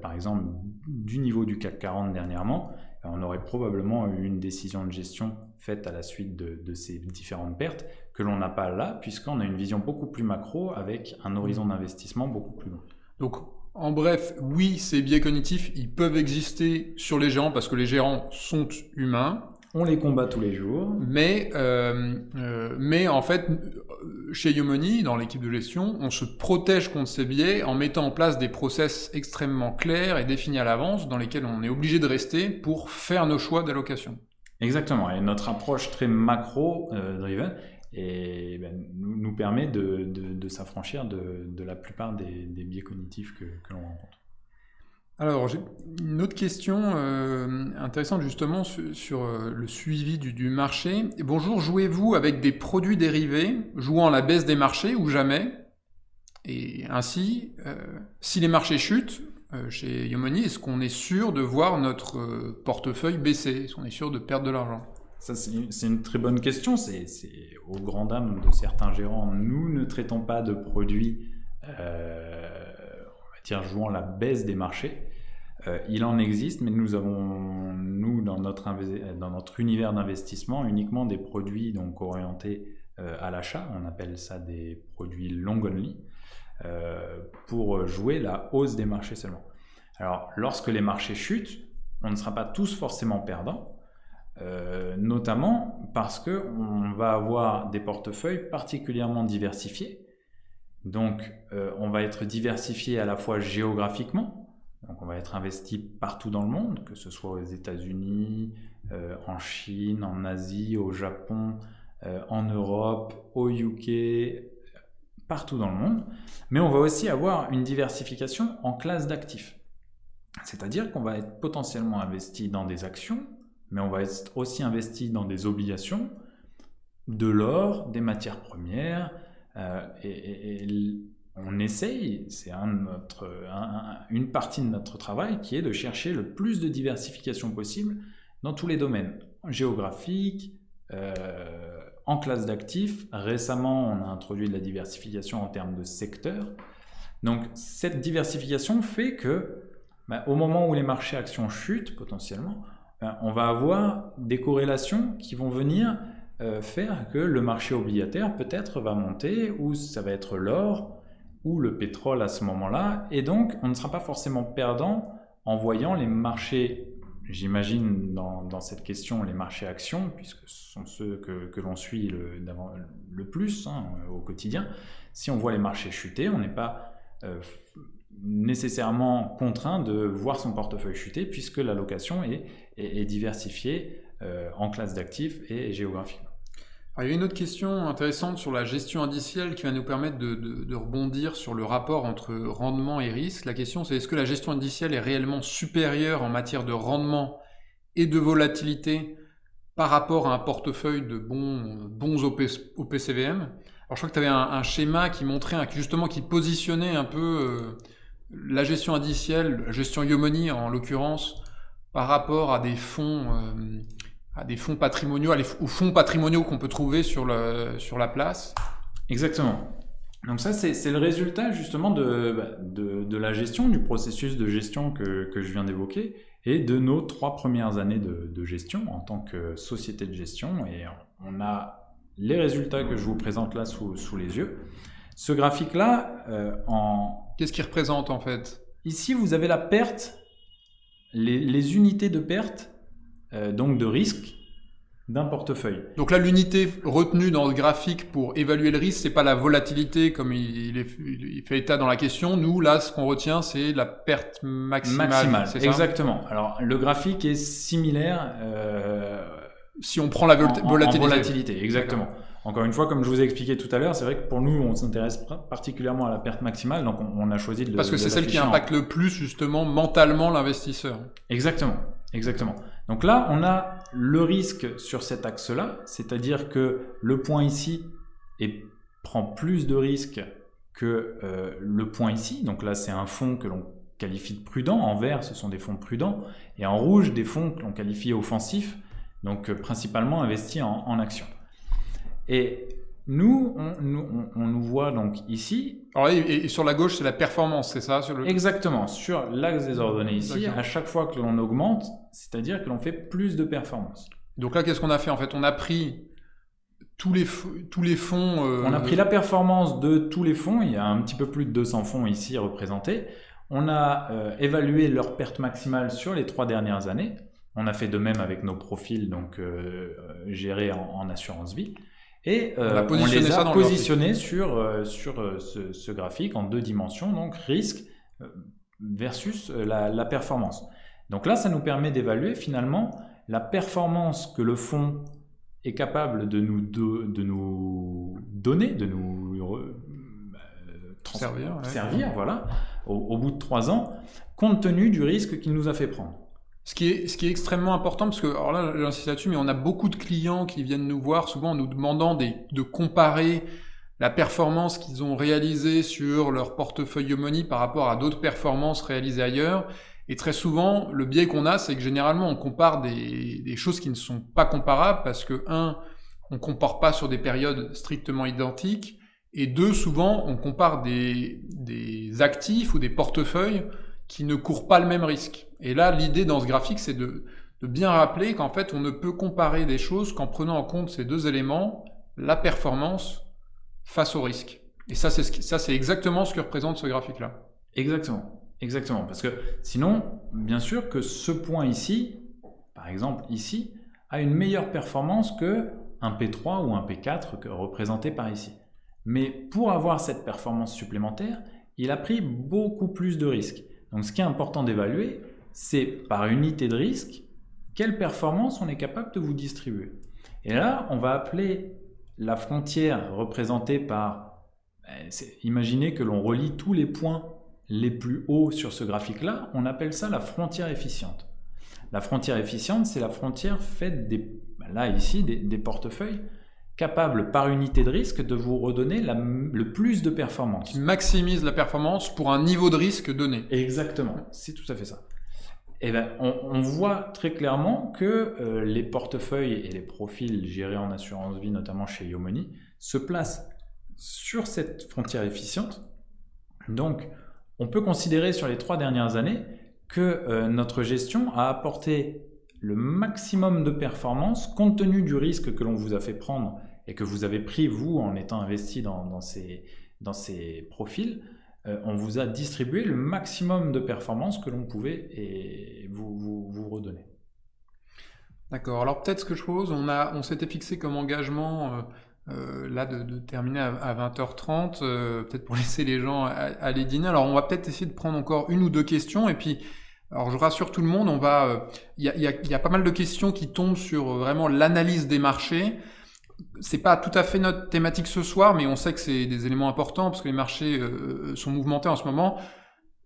par exemple, du niveau du CAC 40 dernièrement, on aurait probablement eu une décision de gestion faite à la suite de ces différentes pertes que l'on n'a pas là, puisqu'on a une vision beaucoup plus macro avec un horizon d'investissement beaucoup plus long. Donc, en bref, oui, ces biais cognitifs, ils peuvent exister sur les gérants parce que les gérants sont humains. On les combat tous les jours. Mais en fait, chez Yomoni, dans l'équipe de gestion, on se protège contre ces biais en mettant en place des process extrêmement clairs et définis à l'avance dans lesquels on est obligé de rester pour faire nos choix d'allocation. Exactement. Et notre approche très macro-driven nous permet de s'affranchir de la plupart des biais cognitifs que l'on rencontre. Alors, j'ai une autre question intéressante justement sur le suivi du marché. Bonjour, jouez-vous avec des produits dérivés jouant à la baisse des marchés ou jamais? Et ainsi, si les marchés chutent chez Yomoni, est-ce qu'on est sûr de voir notre portefeuille baisser? Est-ce qu'on est sûr de perdre de l'argent? Ça, c'est une très bonne question. C'est aux grandes dames de certains gérants. Nous ne traitons pas de produits jouant la baisse des marchés. Il en existe, mais nous avons, dans notre univers d'investissement, uniquement des produits donc orientés à l'achat. On appelle ça des produits long only, pour jouer la hausse des marchés seulement. Alors, lorsque les marchés chutent, on ne sera pas tous forcément perdants, notamment parce qu'on va avoir des portefeuilles particulièrement diversifiés. Donc, on va être diversifié à la fois géographiquement, donc on va être investi partout dans le monde, que ce soit aux États-Unis, en Chine, en Asie, au Japon, en Europe, au UK, partout dans le monde. Mais on va aussi avoir une diversification en classe d'actifs. C'est-à-dire qu'on va être potentiellement investi dans des actions, mais on va être aussi investi dans des obligations, de l'or, des matières premières, et on essaye, c'est une partie de notre travail qui est de chercher le plus de diversification possible dans tous les domaines, géographiques, en classe d'actifs. Récemment, on a introduit de la diversification en termes de secteur. Donc cette diversification fait que au moment où les marchés actions chutent potentiellement, on va avoir des corrélations qui vont venir faire que le marché obligataire peut-être va monter, ou ça va être l'or ou le pétrole à ce moment-là, et donc on ne sera pas forcément perdant en voyant les marchés, j'imagine dans cette question les marchés actions, puisque ce sont ceux que l'on suit le plus au quotidien. Si on voit les marchés chuter, on n'est pas nécessairement contraint de voir son portefeuille chuter, puisque l'allocation est diversifiée en classe d'actifs et géographiquement. Alors, il y a une autre question intéressante sur la gestion indicielle qui va nous permettre de rebondir sur le rapport entre rendement et risque. La question, c'est est-ce que la gestion indicielle est réellement supérieure en matière de rendement et de volatilité par rapport à un portefeuille de bons OPCVM? Alors, je crois que tu avais un schéma qui montrait, qui positionnait un peu la gestion indicielle, la gestion Yomoni en l'occurrence, par rapport à des fonds patrimoniaux, aux fonds patrimoniaux qu'on peut trouver sur la place. Exactement. Donc ça, c'est le résultat justement de la gestion, du processus de gestion que je viens d'évoquer, et de nos 3 premières années de gestion en tant que société de gestion. Et on a les résultats que je vous présente là sous les yeux. Ce graphique-là, Qu'est-ce qu'il représente en fait? Ici, vous avez la perte, les unités de perte, donc de risque d'un portefeuille. Donc là, l'unité retenue dans le graphique pour évaluer le risque, c'est pas la volatilité comme il fait état dans la question. Nous, là, ce qu'on retient, c'est la perte maximale. C'est ça ? Exactement. Alors, le graphique est similaire si on prend la volatilité. En volatilité, exactement. D'accord. Encore une fois, comme je vous ai expliqué tout à l'heure, c'est vrai que pour nous, on s'intéresse particulièrement à la perte maximale, donc on a choisi de parce que c'est celle qui impacte le plus, justement, mentalement l'investisseur. Exactement. Donc là, on a le risque sur cet axe-là, c'est-à-dire que le point ici prend plus de risques que le point ici. Donc là, c'est un fonds que l'on qualifie de prudent. En vert, ce sont des fonds prudents. Et en rouge, des fonds que l'on qualifie offensifs, donc principalement investis en actions. Et nous, on nous voit donc ici. Alors, et sur la gauche, c'est la performance, c'est ça? Exactement. Sur l'axe des ordonnées ici, à chaque fois que l'on augmente, c'est-à-dire que l'on fait plus de performance. Donc là, qu'est-ce qu'on a fait en fait? On a pris tous les fonds... On a pris la performance de tous les fonds. Il y a un petit peu plus de 200 fonds ici représentés. On a évalué leur perte maximale sur les 3 dernières années. On a fait de même avec nos profils donc gérés en assurance vie. Et on les a positionnés sur ce graphique en 2 dimensions, donc risque versus la performance. Donc là, ça nous permet d'évaluer finalement la performance que le fonds est capable de nous donner, de nous servir voilà, au bout de 3 ans, compte tenu du risque qu'il nous a fait prendre. Ce qui est extrêmement important, parce que, alors là, j'insiste là-dessus, mais on a beaucoup de clients qui viennent nous voir, souvent en nous demandant de comparer la performance qu'ils ont réalisée sur leur portefeuille Yomoni par rapport à d'autres performances réalisées ailleurs. Et très souvent, le biais qu'on a, c'est que généralement, on compare des choses qui ne sont pas comparables, parce que, 1, on ne compare pas sur des périodes strictement identiques, et 2, souvent, on compare des actifs ou des portefeuilles qui ne courent pas le même risque. Et là, l'idée dans ce graphique, c'est de bien rappeler qu'en fait, on ne peut comparer des choses qu'en prenant en compte ces deux éléments, la performance face au risque. Et ça, c'est exactement ce que représente ce graphique-là. Exactement. Parce que sinon, bien sûr que ce point ici, par exemple ici, a une meilleure performance que un P3 ou un P4 représenté par ici. Mais pour avoir cette performance supplémentaire, il a pris beaucoup plus de risques. Donc ce qui est important d'évaluer, c'est par unité de risque, quelle performance on est capable de vous distribuer. Et là, on va appeler la frontière représentée par... Imaginez que l'on relie tous les points les plus hauts sur ce graphique-là, on appelle ça la frontière efficiente. La frontière efficiente, c'est la frontière faite des portefeuilles capables par unité de risque de vous redonner le plus de performance. Qui maximise la performance pour un niveau de risque donné. Exactement, c'est tout à fait ça. Et ben, on voit très clairement que les portefeuilles et les profils gérés en assurance vie, notamment chez Yomoni, se placent sur cette frontière efficiente. Donc, on peut considérer sur les 3 dernières années que notre gestion a apporté le maximum de performance compte tenu du risque que l'on vous a fait prendre et que vous avez pris, vous, en étant investi dans ces profils. On vous a distribué le maximum de performance que l'on pouvait et vous redonner. D'accord. Alors peut-être ce que je propose, on s'était fixé comme engagement là de terminer à 20h30, peut-être pour laisser les gens aller dîner. Alors on va peut-être essayer de prendre encore une ou deux questions et puis alors je rassure tout le monde, il y a pas mal de questions qui tombent sur vraiment l'analyse des marchés. C'est pas tout à fait notre thématique ce soir, mais on sait que c'est des éléments importants parce que les marchés sont mouvementés en ce moment.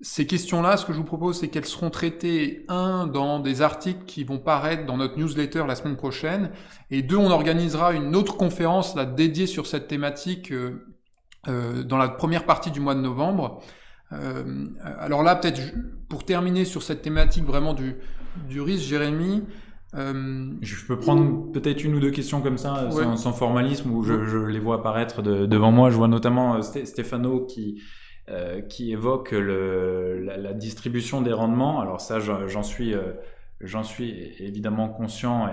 Ces questions-là, ce que je vous propose, c'est qu'elles seront traitées, dans des articles qui vont paraître dans notre newsletter la semaine prochaine, et 2, on organisera une autre conférence là, dédiée sur cette thématique dans la première partie du mois de novembre. Alors là, peut-être pour terminer sur cette thématique vraiment du risque, Jérémy, je peux prendre peut-être une ou deux questions comme ça, sans formalisme, où je les vois apparaître devant moi. Je vois notamment Stéphano qui évoque la distribution des rendements. Alors ça, j'en suis évidemment conscient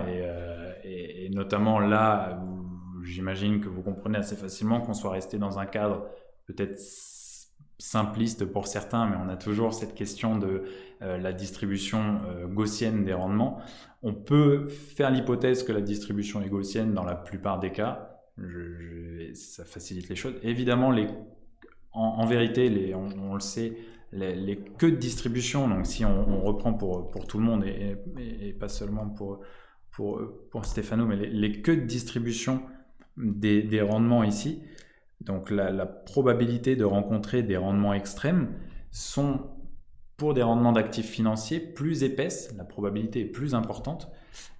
et notamment là, j'imagine que vous comprenez assez facilement qu'on soit resté dans un cadre peut-être simpliste pour certains, mais on a toujours cette question de la distribution gaussienne des rendements. On peut faire l'hypothèse que la distribution est gaussienne dans la plupart des cas. Ça facilite les choses. Évidemment, en vérité, on le sait, les queues de distribution, donc si on reprend pour tout le monde et pas seulement pour Stéphano, mais les queues de distribution des rendements ici, donc la probabilité de rencontrer des rendements extrêmes sont, pour des rendements d'actifs financiers, plus épaisses, la probabilité est plus importante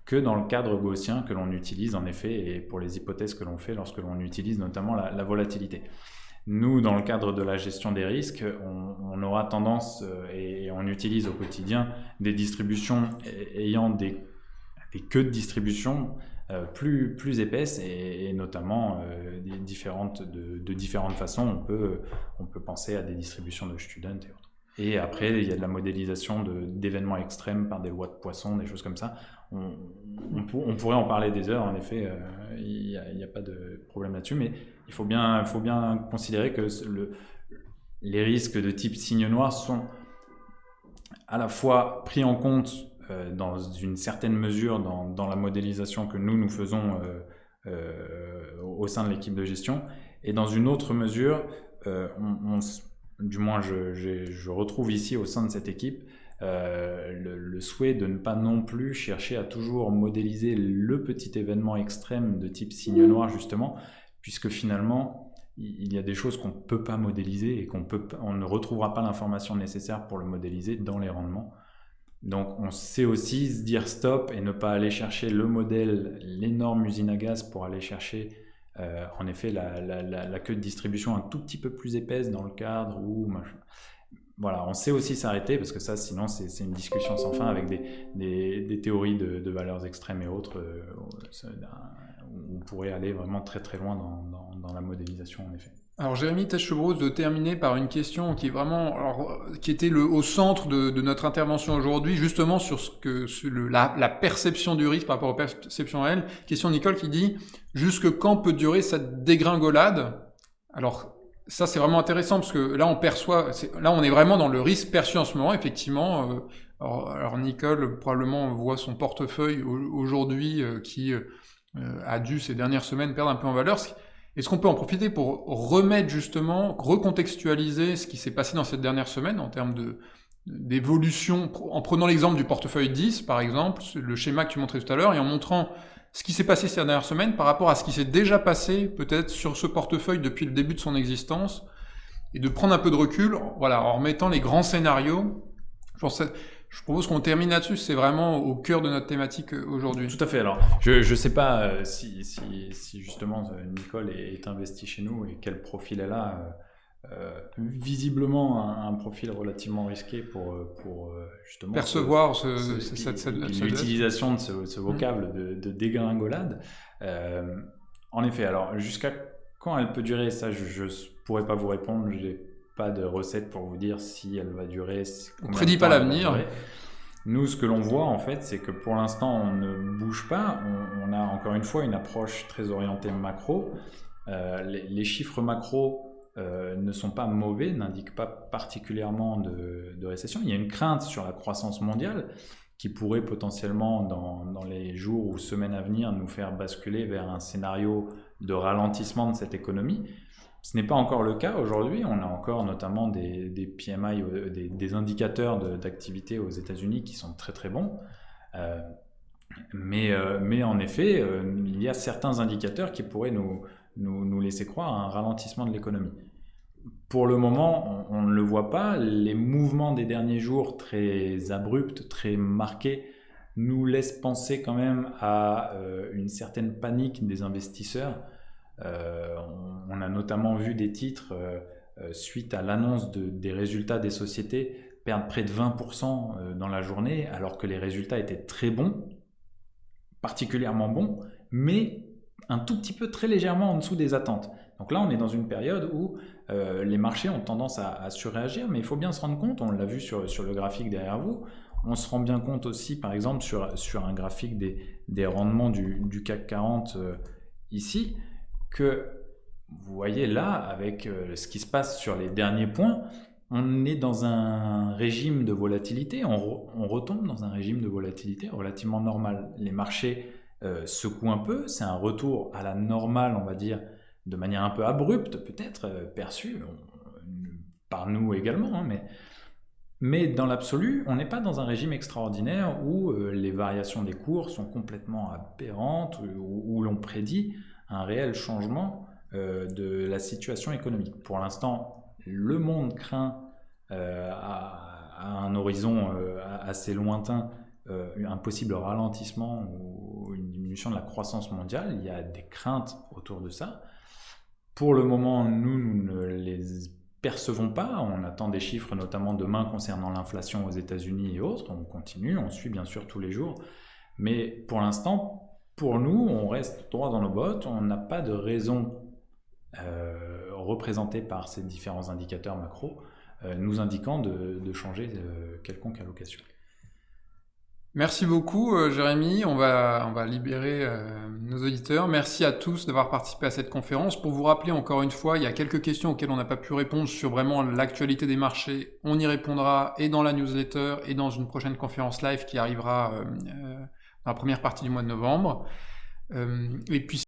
que dans le cadre gaussien que l'on utilise en effet, et pour les hypothèses que l'on fait lorsque l'on utilise notamment la volatilité. Nous, dans le cadre de la gestion des risques, on aura tendance, et on utilise au quotidien, des distributions ayant des queues de distribution plus épaisses et notamment de différentes façons. On peut penser à des distributions de student et autres. Et après, il y a de la modélisation d'événements extrêmes par des lois de Poisson, des choses comme ça. On pourrait en parler des heures, en effet, il n'y a pas de problème là-dessus, mais il faut bien considérer que les risques de type signe noir sont à la fois pris en compte dans une certaine mesure dans la modélisation que nous faisons au sein de l'équipe de gestion, et dans une autre mesure, du moins je retrouve ici au sein de cette équipe le souhait de ne pas non plus chercher à toujours modéliser le petit événement extrême de type signe noir, justement, puisque finalement il y a des choses qu'on ne peut pas modéliser et on ne retrouvera pas l'information nécessaire pour le modéliser dans les rendements. Donc on sait aussi se dire stop et ne pas aller chercher le modèle, l'énorme usine à gaz, pour aller chercher en effet la queue de distribution un tout petit peu plus épaisse dans le cadre ou machin. Voilà, on sait aussi s'arrêter, parce que ça, sinon, c'est une discussion sans fin avec des théories de valeurs extrêmes et autres, où on pourrait aller vraiment très très loin dans la modélisation, en effet. Alors Jérémy, peut-être je te propose de terminer par une question qui est vraiment, qui était au centre de notre intervention aujourd'hui, justement sur la perception du risque par rapport aux perceptions réelles. Question de Nicole qui dit jusque quand peut durer cette dégringolade? Alors ça c'est vraiment intéressant parce que là on est vraiment dans le risque perçu en ce moment, effectivement. Alors Nicole probablement voit son portefeuille aujourd'hui qui a dû ces dernières semaines perdre un peu en valeur. Est-ce qu'on peut en profiter pour remettre justement, recontextualiser ce qui s'est passé dans cette dernière semaine en termes d'évolution, en prenant l'exemple du portefeuille 10 par exemple, le schéma que tu montrais tout à l'heure, et en montrant ce qui s'est passé ces dernières semaines par rapport à ce qui s'est déjà passé peut-être sur ce portefeuille depuis le début de son existence, et de prendre un peu de recul, voilà, en remettant les grands scénarios. Je propose qu'on termine là-dessus, c'est vraiment au cœur de notre thématique aujourd'hui. Tout à fait. Alors, je sais pas si justement Nicole est investie chez nous et quel profil elle a. Visiblement un profil relativement risqué pour justement percevoir l'utilisation de ce vocable de dégringolade. En effet, alors jusqu'à quand elle peut durer, ça je pourrais pas vous répondre. J'ai pas de recette pour vous dire si elle va durer. On ne prédit pas l'avenir. Nous, ce que l'on voit en fait, c'est que pour l'instant, on ne bouge pas. On a encore une fois une approche très orientée macro. Les chiffres macro ne sont pas mauvais, n'indiquent pas particulièrement de récession. Il y a une crainte sur la croissance mondiale qui pourrait potentiellement, dans les jours ou semaines à venir, nous faire basculer vers un scénario de ralentissement de cette économie. Ce n'est pas encore le cas aujourd'hui. On a encore notamment des PMI, des indicateurs d'activité aux États-Unis qui sont très très bons. Mais en effet, il y a certains indicateurs qui pourraient nous laisser croire à un ralentissement de l'économie. Pour le moment, on ne le voit pas. Les mouvements des derniers jours très abrupts, très marqués, nous laissent penser quand même à une certaine panique des investisseurs. On a notamment vu des titres suite à l'annonce des résultats des sociétés perdre près de 20% dans la journée, alors que les résultats étaient très bons, particulièrement bons, mais un tout petit peu très légèrement en dessous des attentes. Donc là, on est dans une période où les marchés ont tendance à surréagir, mais il faut bien se rendre compte, on l'a vu sur le graphique derrière vous, on se rend bien compte aussi, par exemple, sur un graphique des rendements du CAC 40 ici, que vous voyez là, avec ce qui se passe sur les derniers points, on est dans un régime de volatilité, on retombe dans un régime de volatilité relativement normal. Les marchés secouent un peu, c'est un retour à la normale, on va dire, de manière un peu abrupte, peut-être perçue par nous également, hein, mais dans l'absolu, on n'est pas dans un régime extraordinaire où les variations des cours sont complètement aberrantes, où l'on prédit un réel changement de la situation économique. Pour l'instant, le monde craint à un horizon assez lointain un possible ralentissement ou une diminution de la croissance mondiale. Il y a des craintes autour de ça. Pour le moment, nous ne les percevons pas. On attend des chiffres, notamment demain, concernant l'inflation aux États-Unis et autres. On continue, on suit bien sûr tous les jours. Mais pour l'instant, pour nous, on reste droit dans nos bottes, on n'a pas de raison représentée par ces différents indicateurs macro nous indiquant de changer quelconque allocation. Merci beaucoup Jérémy, on va libérer nos auditeurs. Merci à tous d'avoir participé à cette conférence. Pour vous rappeler encore une fois, il y a quelques questions auxquelles on n'a pas pu répondre sur vraiment l'actualité des marchés. On y répondra et dans la newsletter et dans une prochaine conférence live qui arrivera dans la première partie du mois de novembre. Et puis